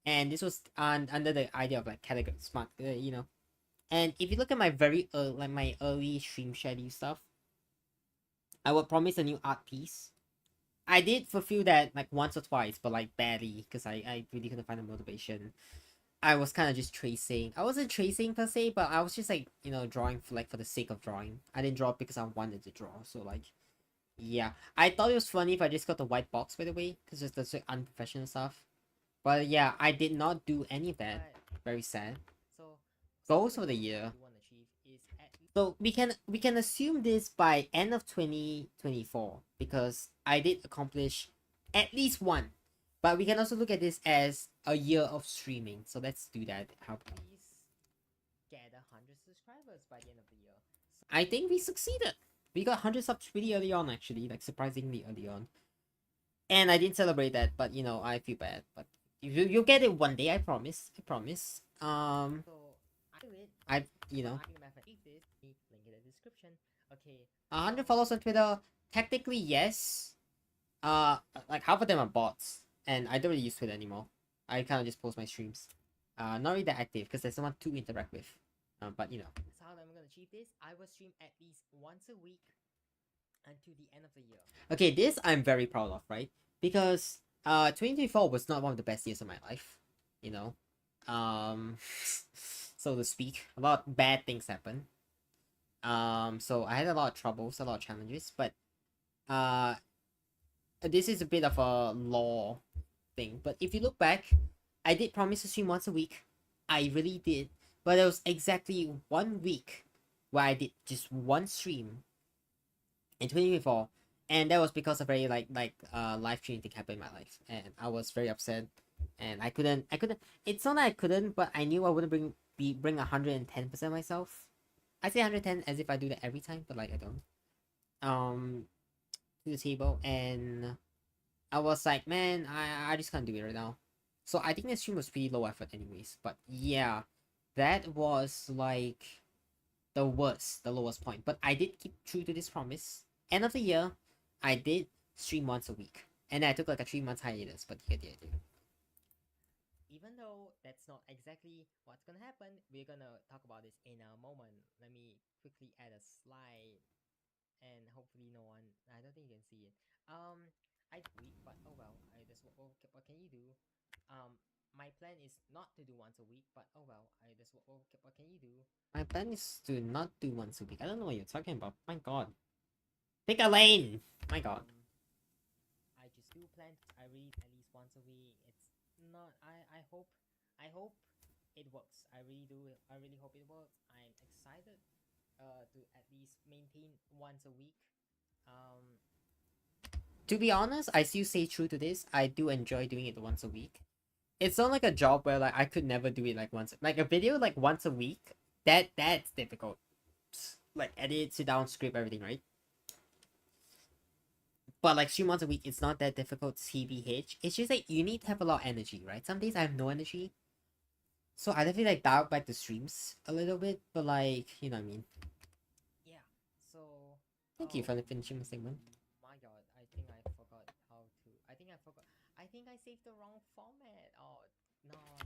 and this was under the idea of like category smart, And if you look at my very like my early stream schedule stuff, I would promise a new art piece. I did fulfill that like once or twice, but like badly because I really couldn't find the motivation. I was kind of just tracing. I wasn't tracing per se, but I was just like drawing for the sake of drawing. I didn't draw because I wanted to draw. So like, yeah, I thought it was funny if I just got the white box by the way, because it's the unprofessional stuff. But yeah, I did not do any of that. Very sad. so Goals for the year. So we can assume this by end of 2024 because I did accomplish at least one. But we can also look at this as a year of streaming. So let's do that. How please get 100 subscribers by the end of the year. I think we succeeded. We got 100 subs really early on actually, like surprisingly early on. And I didn't celebrate that, but I feel bad. But you'll get it one day, I promise. I promise. I link in the description. Okay. 100 followers on Twitter. Technically, yes. Like half of them are bots, and I don't really use Twitter anymore. I kind of just post my streams. Not really that active because there's someone to interact with. But So how I'm gonna achieve this? I will stream at least once a week until the end of the year. Okay, this I'm very proud of, right? Because 2024 was not one of the best years of my life. You know, so to speak, a lot of bad things happened. So I had a lot of troubles, a lot of challenges, but this is a bit of a law thing. But if you look back, I did promise to stream once a week. I really did. But it was exactly 1 week where I did just one stream in 2024. And that was because a very life changing thing happened in my life. And I was very upset. And I couldn't it's not that I couldn't, but I knew I wouldn't bring 110% myself. I say 110 as if I do that every time, but like I don't. To the table, and I was like, man, I just can't do it right now. So I think the stream was pretty low effort anyways. But yeah, that was like the lowest point. But I did keep true to this promise. End of the year, I did stream once a week. And I took like a 3 month hiatus, but you get the idea. Even though that's not exactly what's gonna happen, we're gonna talk about this in a moment. Let me quickly add a slide, and hopefully no one. I don't think you can see it. I week, but oh well. What can you do? My plan is not to do once a week, but oh well. What can you do? My plan is to not do once a week. I don't know what you're talking about. My God, pick a lane. My God. I just do plan. I read at least once a week. It's not. I hope it works. I really do. I really hope it works. I'm excited. To at least maintain once a week. To be honest, I still stay true to this. I do enjoy doing it once a week. It's not like a job where like I could never do it like once, like a video like once a week. That's difficult. Like edit, sit down, script, everything, right? But like stream once a week, it's not that difficult. CBH. It's just like you need to have a lot of energy, right? Some days I have no energy, so I definitely like dial back the streams a little bit. But like you know what I mean. Yeah. So. Thank you for finishing the segment. My God, I think I forgot how to. I think I forgot. I think I saved the wrong format. Oh no.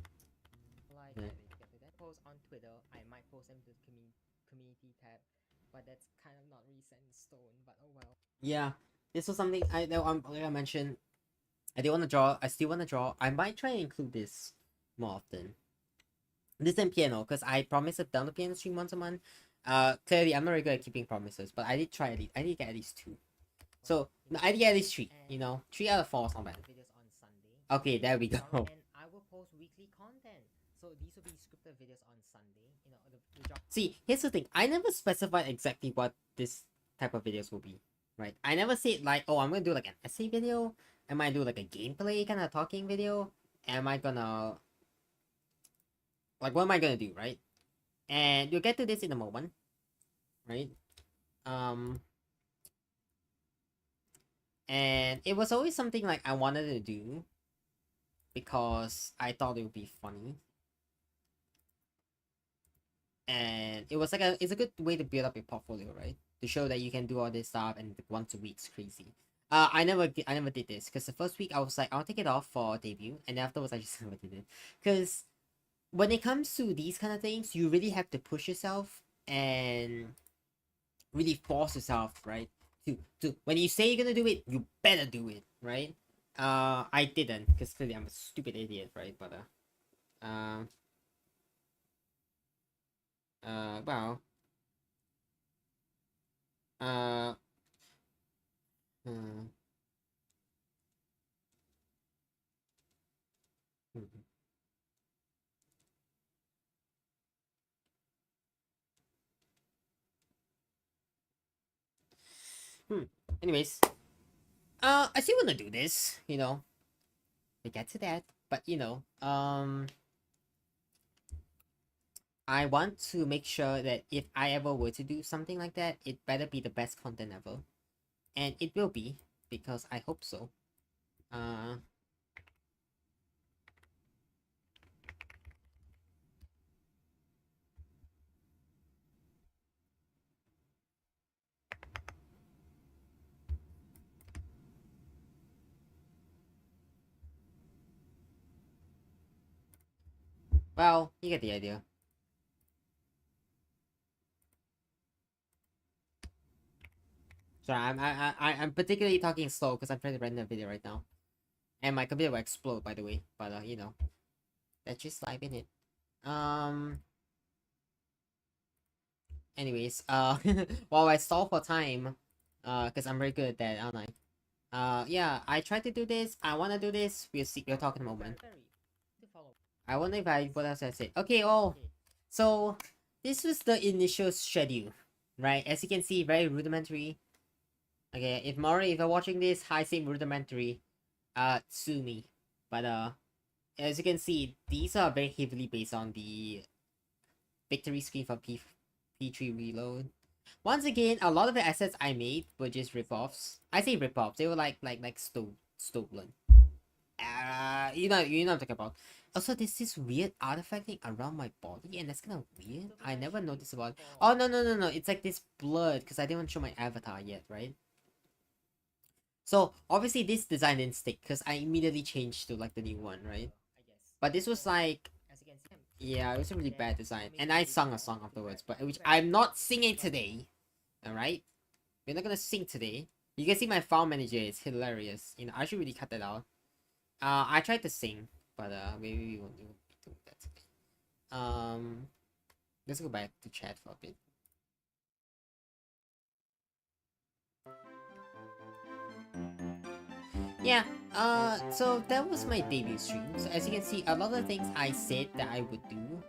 Like, get to that. post on Twitter. I might post them to the community tab, but that's kind of not really set in stone. But oh well. Yeah, this was something I know. Like I mentioned, I did want to draw. I still want to draw. I might try and include this more often. This and piano, because I promised to down the piano stream once a month. Clearly I'm not very good at keeping promises, but I did try at least. I did get at least 2. So no, I did get at least 3. You know, 3 out of 4 is not bad. Videos on Sunday. Okay, there we go. And I will post weekly content. So these will be scripted videos on Sunday. You know, the job. See, here's the thing. I never specified exactly what this type of videos will be, right? I never said like, oh, I'm gonna do like an essay video. Am I do like a gameplay kind of talking video? Am I gonna like what am I gonna do, right? And you'll get to this in a moment, right? And it was always something like I wanted to do because I thought it would be funny. And it was like it's a good way to build up your portfolio, right? To show that you can do all this stuff and once a week's crazy. I never did this because the first week I was like, I'll take it off for debut, and afterwards I just never did it. Because when it comes to these kind of things, you really have to push yourself and really force yourself, right? To when you say you're gonna do it, you better do it, right? I didn't because clearly I'm a stupid idiot, right? But well, hmm. Anyways, I still wanna do this, you know. We get to that, but you know, I want to make sure that if I ever were to do something like that, it better be the best content ever, and it will be because I hope so. Well, you get the idea. Sorry, I'm particularly talking slow because I'm trying to render a video right now, and my computer will explode, by the way. But you know, that's just life in it. Anyways, while I stall for time, because I'm very good at that, aren't I? Yeah, I tried to do this. I wanna do this. We'll see. We'll talk in a moment. I wonder if what else I said. Okay, oh, so this was the initial schedule, right? As you can see, very rudimentary. Okay, if Maury, if you're watching this, hi, same rudimentary. Sue me. But as you can see, these are very heavily based on the victory screen for P3 Reload. Once again, a lot of the assets I made were just ripoffs. I say ripoffs. They were like stolen. You know what I'm talking about. Also, there's this weird artifact thing around my body, and that's kind of weird. I never noticed about it. Oh, no. It's like this blurred, because I didn't want to show my avatar yet, right? So, obviously, this design didn't stick, because I immediately changed to, like, the new one, right? But this was, like... Yeah, it was a really bad design. And I sung a song afterwards, but which I'm not singing today. Alright? We're not gonna sing today. You can see my file manager is hilarious. You know, I should really cut that out. I tried to sing, but maybe we won't do that today. Let's go back to chat for a bit. Yeah, so that was my debut stream. So as you can see, a lot of the things I said that I would do,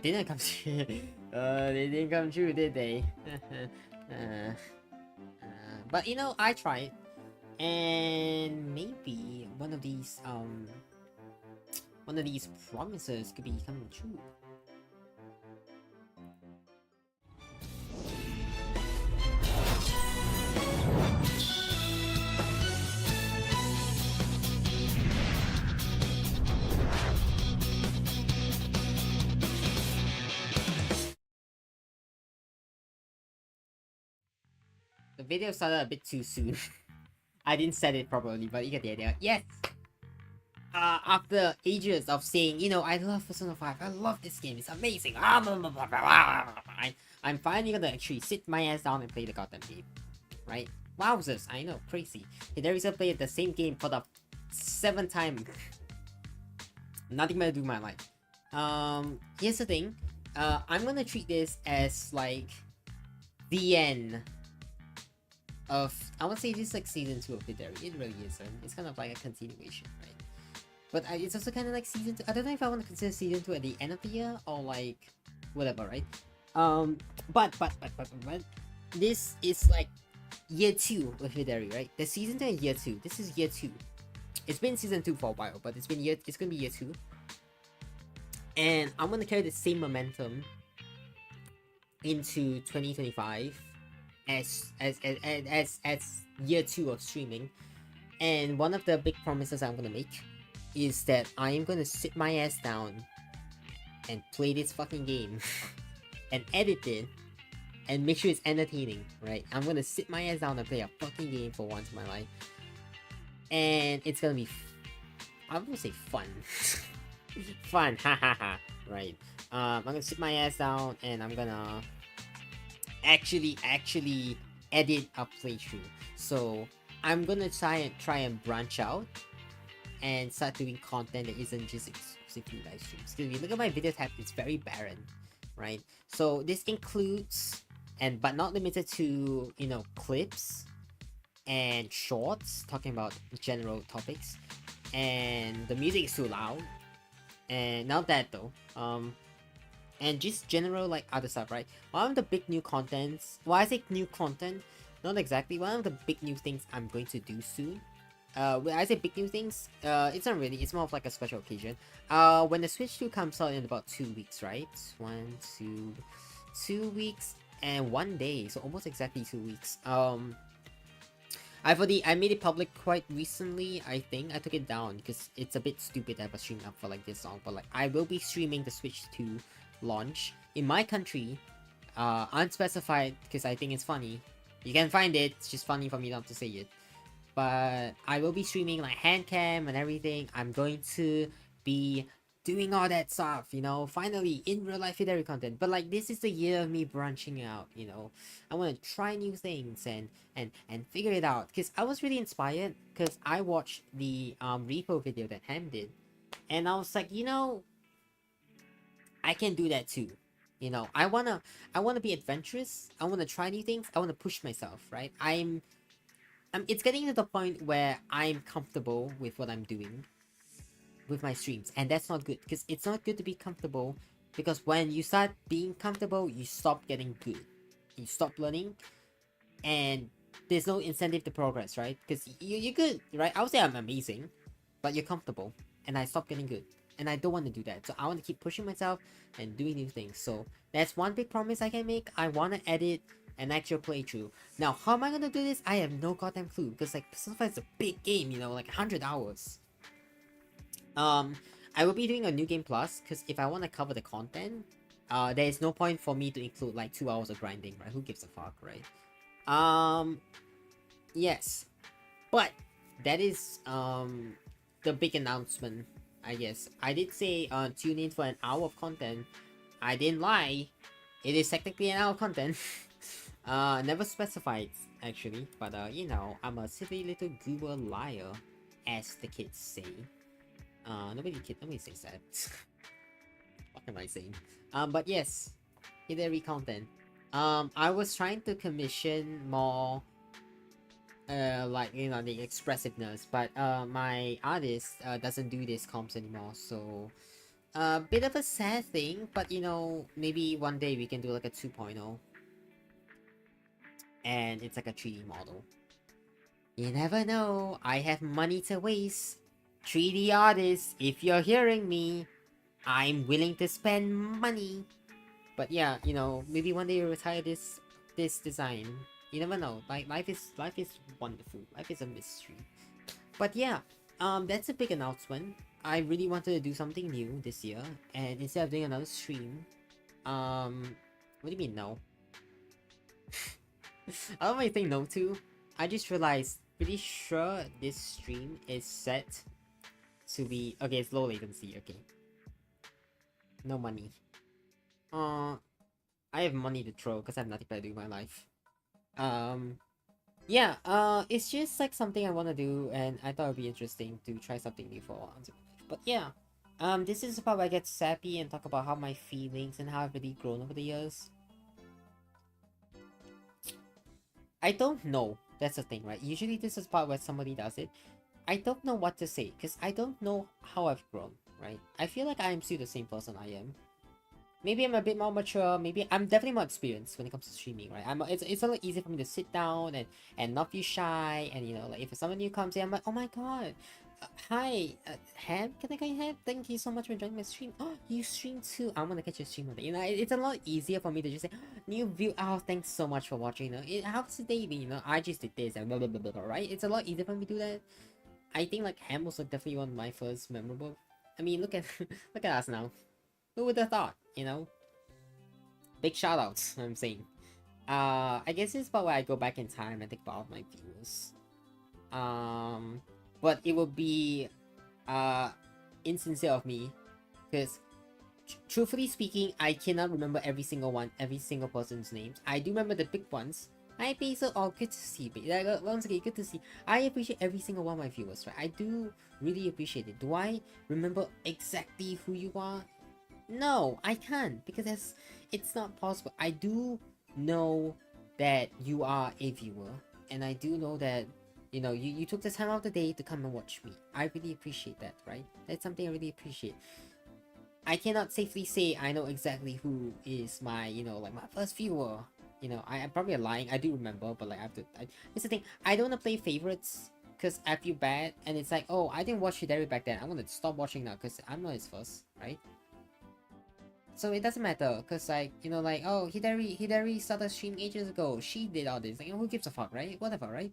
didn't come true. They didn't come true, did they? But you know, I tried. And maybe one of these promises could be coming true. The video started a bit too soon. I didn't set it properly, but you get the idea. Yes! after ages of saying, you know, I love Persona 5, I love this game, it's amazing. I'm finally gonna actually sit my ass down and play the goddamn game, right? Wowzers, I know, crazy. Hideri's gonna play the same game for the 7th time. Nothing better to do with my life. Here's the thing. I'm gonna treat this as like the end of, I would say this is like season 2 of Hideri. It really isn't. It's kind of like a continuation, right? But it's also kind of like season 2. I don't know if I want to consider season 2 at the end of the year or like whatever, right? But this is like year 2 of Hideri, right? The season 2 and year 2. This is year 2. It's been season 2 for a while, but it's gonna be year 2. And I'm gonna carry the same momentum into 2025 as year 2 of streaming. And one of the big promises I'm gonna make is that I am gonna sit my ass down and play this fucking game and edit it and make sure it's entertaining, right? I'm gonna sit my ass down and play a fucking game for once in my life. And it's gonna be, I wouldn't say fun. Fun, hahaha, right? I'm gonna sit my ass down and I'm gonna actually edit a playthrough. So I'm gonna try and branch out and start doing content that isn't just exclusively live streams. Because if you look at my video tab, it's very barren, right? So this includes, and but not limited to, you know, clips and shorts talking about general topics, and the music is too loud, and not that though, and just general like other stuff, right? One of the big new contents, well, I say new content, not exactly, one of the big new things I'm going to do soon, when I say big new things, it's not really, it's more of like a special occasion. When the Switch 2 comes out in about 2 weeks, right? 2 weeks and 1 day, so almost exactly 2 weeks. I made it public quite recently. I think I took it down because it's a bit stupid to have a stream up for like this long. But like, I will be streaming the Switch 2 launch in my country, unspecified, because I think it's funny. You can find it. It's just funny for me not to say it. But I will be streaming like hand cam and everything. I'm going to be doing all that stuff, you know, finally in real life Hideri content. But like, this is the year of me branching out, you know. I want to try new things and figure it out, because I was really inspired because I watched the repo video that Ham did, and I was like, you know, I can do that too. You know, I wanna be adventurous. I wanna try new things. I wanna push myself, right? It's getting to the point where I'm comfortable with what I'm doing with my streams, and that's not good, because it's not good to be comfortable, because when you start being comfortable, you stop getting good, you stop learning, and there's no incentive to progress, right? Because you're good, right? I would say I'm amazing, but you're comfortable, and I stop getting good, and I don't want to do that. So I want to keep pushing myself and doing new things. So that's one big promise I can make. I want to edit an actual playthrough. Now, how am I gonna do this? I have no goddamn clue, because like Persona 5 is a big game, you know, like 100 hours. I will be doing a new game plus, because if I want to cover the content, there is no point for me to include like 2 hours of grinding, right? Who gives a fuck, right? Yes, but that is the big announcement, I guess. I did say tune in for an hour of content. I didn't lie. It is technically an hour of content. Never specified actually, but you know, I'm a silly little goober liar, as the kids say. Nobody says that. What am I saying? But yes, Hideri content. I was trying to commission more, like, you know, the expressiveness, but my artist doesn't do these comps anymore, so bit of a sad thing, but you know, maybe one day we can do like a 2.0, and it's like a 3D model. You never know. I have money to waste. 3D artists, if you're hearing me, I'm willing to spend money. But yeah, you know, maybe one day you retire this design. You never know. Like, life is wonderful. Life is a mystery. But yeah, that's a big announcement. I really wanted to do something new this year, and instead of doing another stream, what do you mean no? I don't really think no to. I just realized, pretty sure this stream is set to be okay. It's low latency. Okay, no money. I have money to throw because I have nothing better to do in my life. Yeah. It's just like something I want to do, and I thought it'd be interesting to try something new for a while. But yeah. This is the part where I get sappy and talk about how my feelings and how I've really grown over the years. I don't know. That's the thing, right? Usually this is the part where somebody does it. I don't know what to say because I don't know how I've grown, right? I feel like I'm still the same person I am. Maybe I'm a bit more mature. Maybe I'm definitely more experienced when it comes to streaming, right? It's a lot easier for me to sit down and not feel shy. And you know, like if someone new comes in, I'm like, oh my god, hi, Ham, can I get Ham? Thank you so much for joining my stream. Oh, you stream too. I'm gonna catch your stream one day. You know, it's a lot easier for me to just say, new view. Oh, thanks so much for watching. You know, how's the day been? You know, I just did this and blah blah blah blah. Right? It's a lot easier for me to do that. I think like Ham was like definitely one of my first memorable. I mean, look at look at us now. Who would have thought? You know. Big shout outs, I'm saying. I guess this is about where I go back in time and think about my viewers. But it would be insincere of me because truthfully speaking, I cannot remember every single person's names. I do remember the big ones. Hi Basil, oh good to see you. Once again, good to see. I appreciate every single one of my viewers, right? I do really appreciate it. Do I remember exactly who you are? No, I can't because it's not possible. I do know that you are a viewer, and I do know that you know you took the time out of the day to come and watch me. I really appreciate that, right? That's something I really appreciate. I cannot safely say I know exactly who is my, you know, like my first viewer. You know, I'm probably lying. I do remember, but like I have to. It's the thing. I don't want to play favorites because I feel bad, and it's like, oh, I didn't watch Hideri back then. I'm gonna stop watching now because I'm not his first, right? So it doesn't matter, cause like, you know, like, oh, Hideri started stream ages ago. She did all this. Like, who gives a fuck, right? Whatever, right?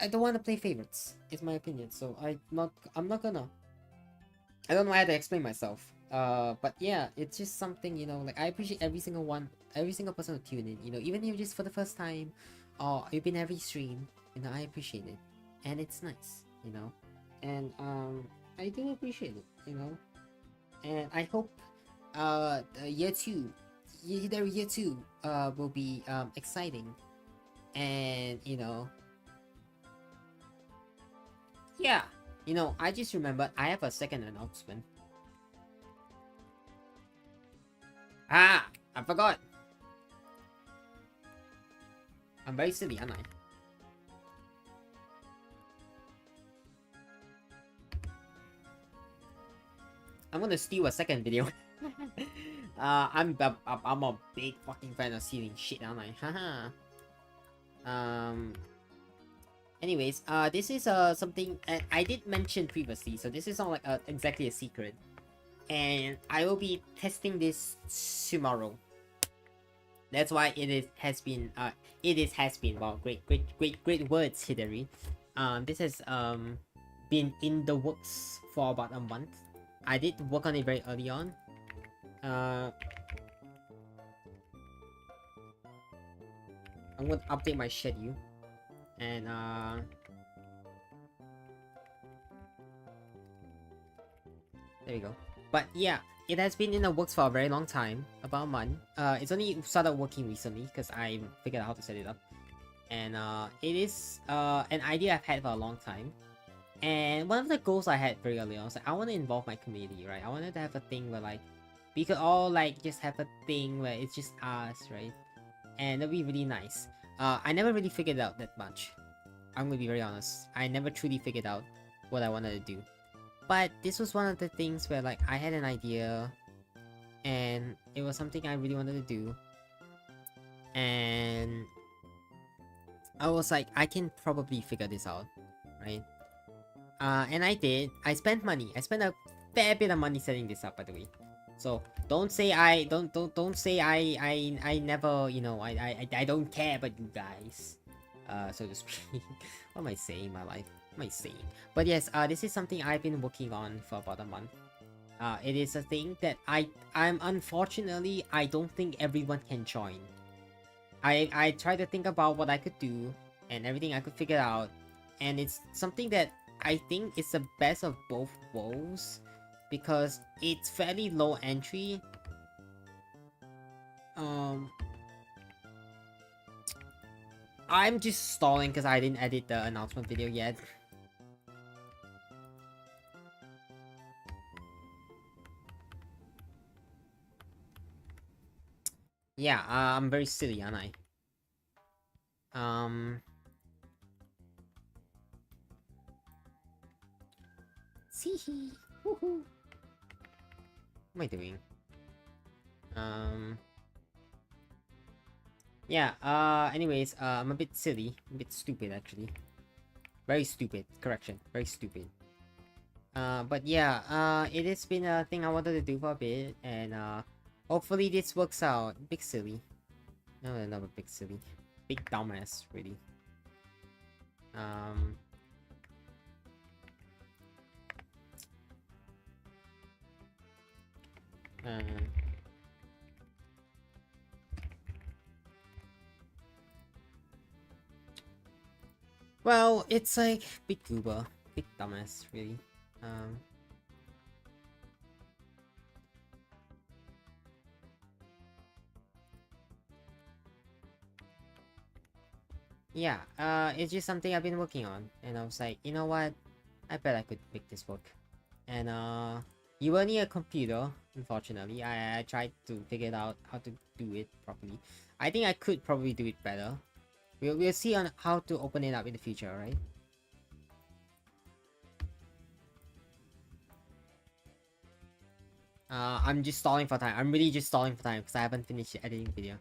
I don't want to play favorites. Is my opinion. So I'm not gonna. I don't know how to explain myself. But yeah, it's just something, you know, like I appreciate every single person who tune in. You know, even if just for the first time, or you've been every stream. You know, I appreciate it, and it's nice. You know, and I do appreciate it. You know. And I hope year 2 will be exciting, and you know, yeah, you know, I just remembered I have a second announcement. I forgot. I'm very silly, aren't I? I'm gonna steal a second video. I'm a big fucking fan of stealing shit, aren't I? Haha. Anyways, this is something I did mention previously, so this is not like exactly a secret, and I will be testing this tomorrow. That's why it has been wow, great words, Hideri. This has been in the works for about a month. I did work on it very early on. I'm gonna update my schedule. And there we go. But yeah, it has been in the works for a very long time, about a month. It's only started working recently because I figured out how to set it up. And it is an idea I've had for a long time. And one of the goals I had very early on was like, I want to involve my community, right? I wanted to have a thing where like we could all like just have a thing where it's just us, right? And that'd be really nice. I never really figured it out that much. I'm gonna be very honest. I never truly figured out what I wanted to do. But this was one of the things where like I had an idea and it was something I really wanted to do. And I was like, I can probably figure this out, right? And I did. I spent money. I spent a fair bit of money setting this up, by the way. So don't say I never, you know, I don't care about you guys. So to speak. What am I saying in my life? What am I saying? But yes, this is something I've been working on for about a month. It is a thing that I'm unfortunately I don't think everyone can join. I try to think about what I could do and everything I could figure out, and it's something that I think it's the best of both worlds because it's fairly low entry. I'm just stalling because I didn't edit the announcement video yet. Yeah, I'm very silly, aren't I? See, woohoo. What am I doing? Yeah, anyways, I'm a bit silly, a bit stupid actually. Very stupid, correction, very stupid. But yeah, it has been a thing I wanted to do for a bit, and hopefully this works out. Big silly. No, another big silly. Big dumbass, really. Well, it's like big goober, big dumbass, really. Yeah, it's just something I've been working on, and I was like, you know what? I bet I could make this work. And you will need a computer, unfortunately. I tried to figure out how to do it properly. I think I could probably do it better. We'll see on how to open it up in the future, right? I'm just stalling for time. I'm really just stalling for time because I haven't finished editing the video.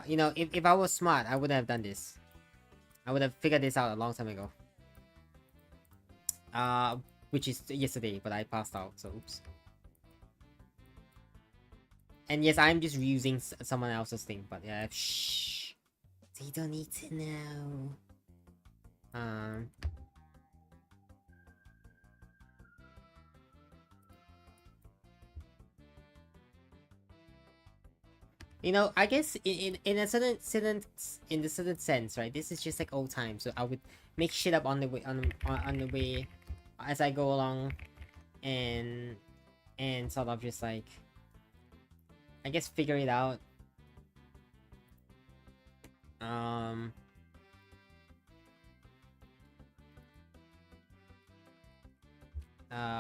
You know, if I was smart, I wouldn't have done this. I would have figured this out a long time ago. Which is yesterday, but I passed out, so oops. And yes, I'm just reusing someone else's thing, but yeah, shh. They don't need to know. You know, I guess in a certain sense, right? This is just like old times, so I would make shit up on the way on the way as I go along, and sort of just like, I guess, figure it out.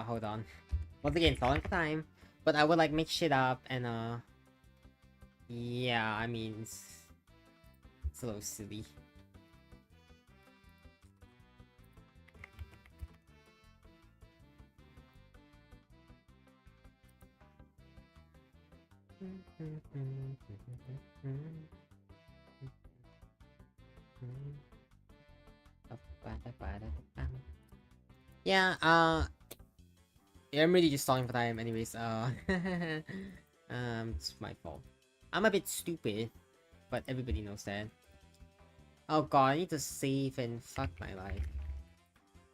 Hold on. Once again, stalling for time, but I would like make shit up and yeah, I mean, it's a little silly. Yeah, I'm really just stalling for time anyways, it's my fault. I'm a bit stupid, but everybody knows that. Oh god, I need to save and fuck my life.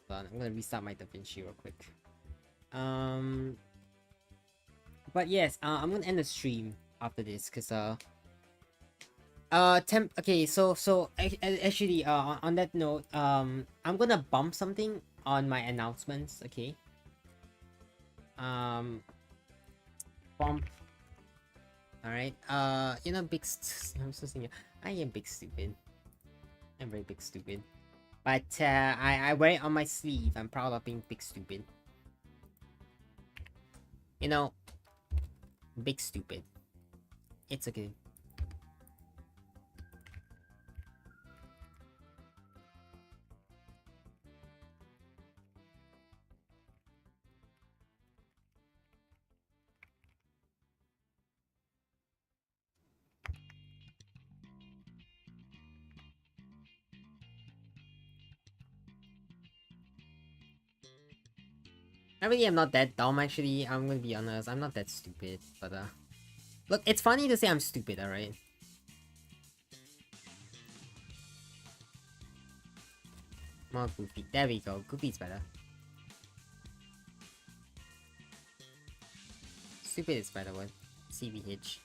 Hold on, I'm gonna restart my DaVinci real quick. But yes, I'm gonna end the stream after this, cause okay, so actually, on that note, I'm gonna bump something on my announcements, okay? Bump. Alright, you know, I'm so senior. I am big stupid. I'm very big stupid. But, I wear it on my sleeve. I'm proud of being big stupid. You know, big stupid. It's okay. I really am not that dumb, actually. I'm gonna be honest. I'm not that stupid, but look, it's funny to say I'm stupid, alright? More goofy. There we go. Goofy's better. Stupid is better word. CBH.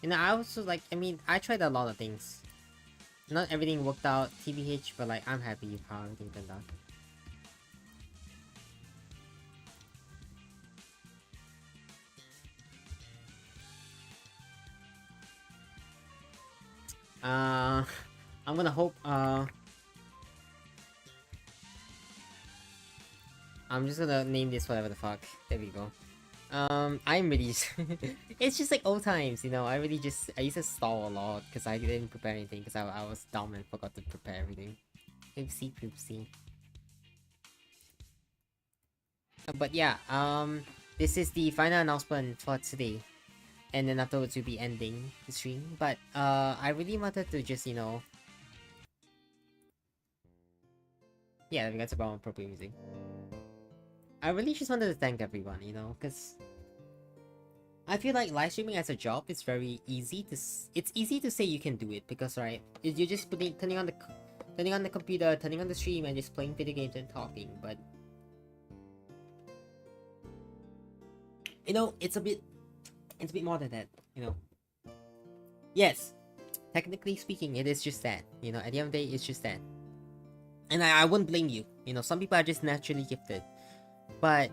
You know, I also like, I mean, I tried a lot of things. Not everything worked out, TBH, but like, I'm happy with how everything turned out. I'm gonna hope, I'm just gonna name this whatever the fuck. There we go. I'm really it's just like old times, you know. I used to stall a lot because I didn't prepare anything because I was dumb and forgot to prepare everything. Oopsie poopsie. But yeah, this is the final announcement for today. And then afterwards we'll be ending the stream. But I really wanted to just, you know, yeah, that's about appropriate music. I really just wanted to thank everyone, you know, because I feel like live streaming as a job is very easy to it's easy to say you can do it because right, you're just turning on the computer, turning on the stream, and just playing video games and talking. But you know, it's a bit more than that. You know, yes, technically speaking, it is just that. You know, at the end of the day, it's just that. And I wouldn't blame you. You know, some people are just naturally gifted, but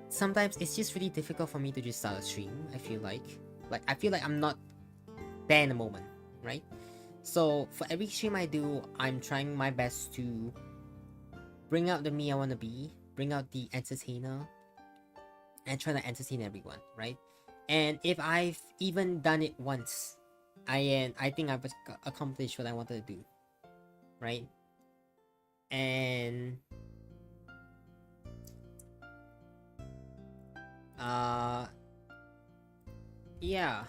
sometimes it's just really difficult for me to just start a stream. I feel like I'm not there in the moment, right? So for every stream I do, I'm trying my best to bring out the me I want to be, bring out the entertainer, and try to entertain everyone, right? And if I've even done it once, I think I've accomplished what I wanted to do, right? And yeah,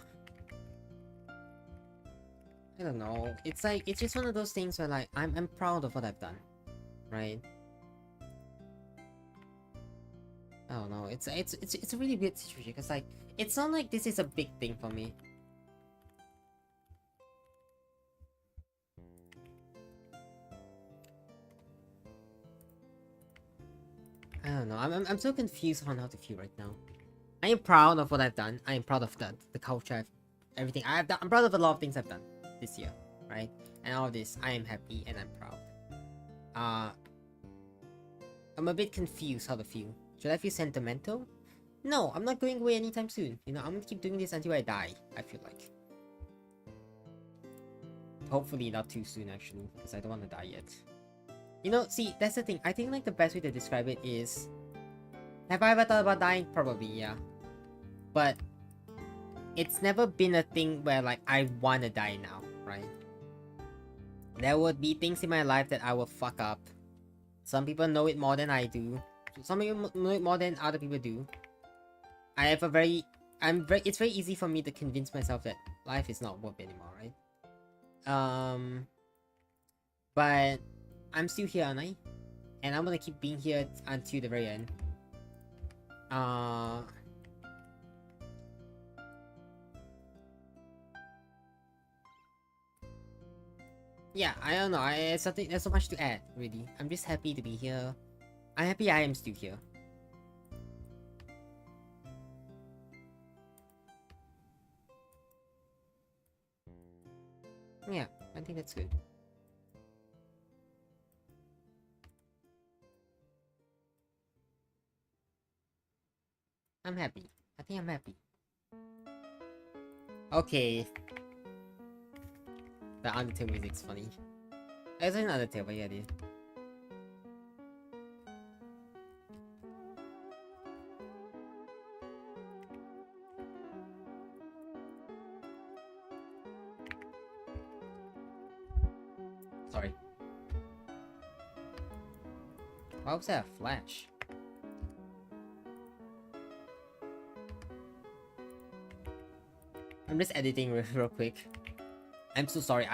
I don't know. It's like, it's just one of those things where like I'm proud of what I've done, right? I don't know. It's a really weird situation because like it's not like this is a big thing for me. I don't know. I'm so confused on how to feel right now. I am proud of what I've done. I am proud of the culture, everything I've done. I'm proud of a lot of things I've done this year, right? And all of this, I am happy and I'm proud. I'm a bit confused how to feel. Should I feel sentimental? No, I'm not going away anytime soon. You know, I'm gonna keep doing this until I die, I feel like. Hopefully not too soon, actually, because I don't want to die yet. You know, see, that's the thing. I think, like, the best way to describe it is... Have I ever thought about dying? Probably, yeah. But... It's never been a thing where, like, I wanna die now, right? There would be things in my life that I will fuck up. Some people know it more than I do. Some people know it more than other people do. I have a very... It's very easy for me to convince myself that life is not worth it anymore, right? But... I'm still here, aren't I? And I'm gonna keep being here until the very end. Yeah, I don't know. There's so much to add, really. I'm just happy to be here. I'm happy I am still here. Yeah, I think that's good. I'm happy. I think I'm happy. Okay. The Undertale music's funny. It's an Undertale, but yeah, dude. Sorry. Why was that a flash? I'm just editing real quick. I'm so sorry.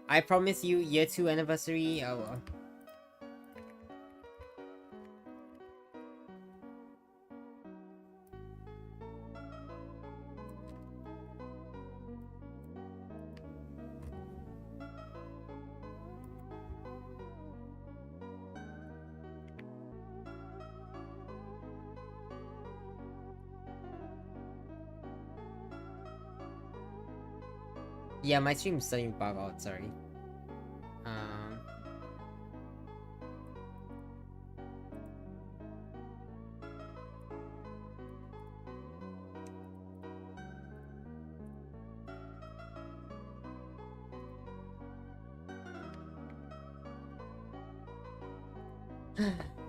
I promise you year 2 anniversary. Yeah, my stream is starting to bug out, sorry.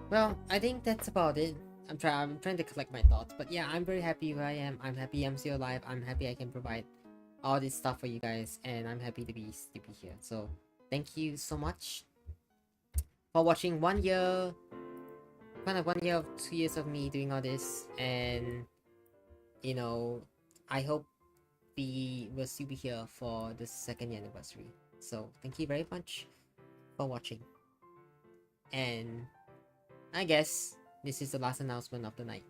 Well, I think that's about it. I'm trying to collect my thoughts, but yeah, I'm very happy where I am. I'm happy I'm still alive. I'm happy I can provide all this stuff for you guys, and I'm happy to be here. So thank you so much for watching 1 year, kind of 1 year of 2 years of me doing all this, and you know, I hope we will still be here for the second anniversary. So thank you very much for watching, and I guess this is the last announcement of the night.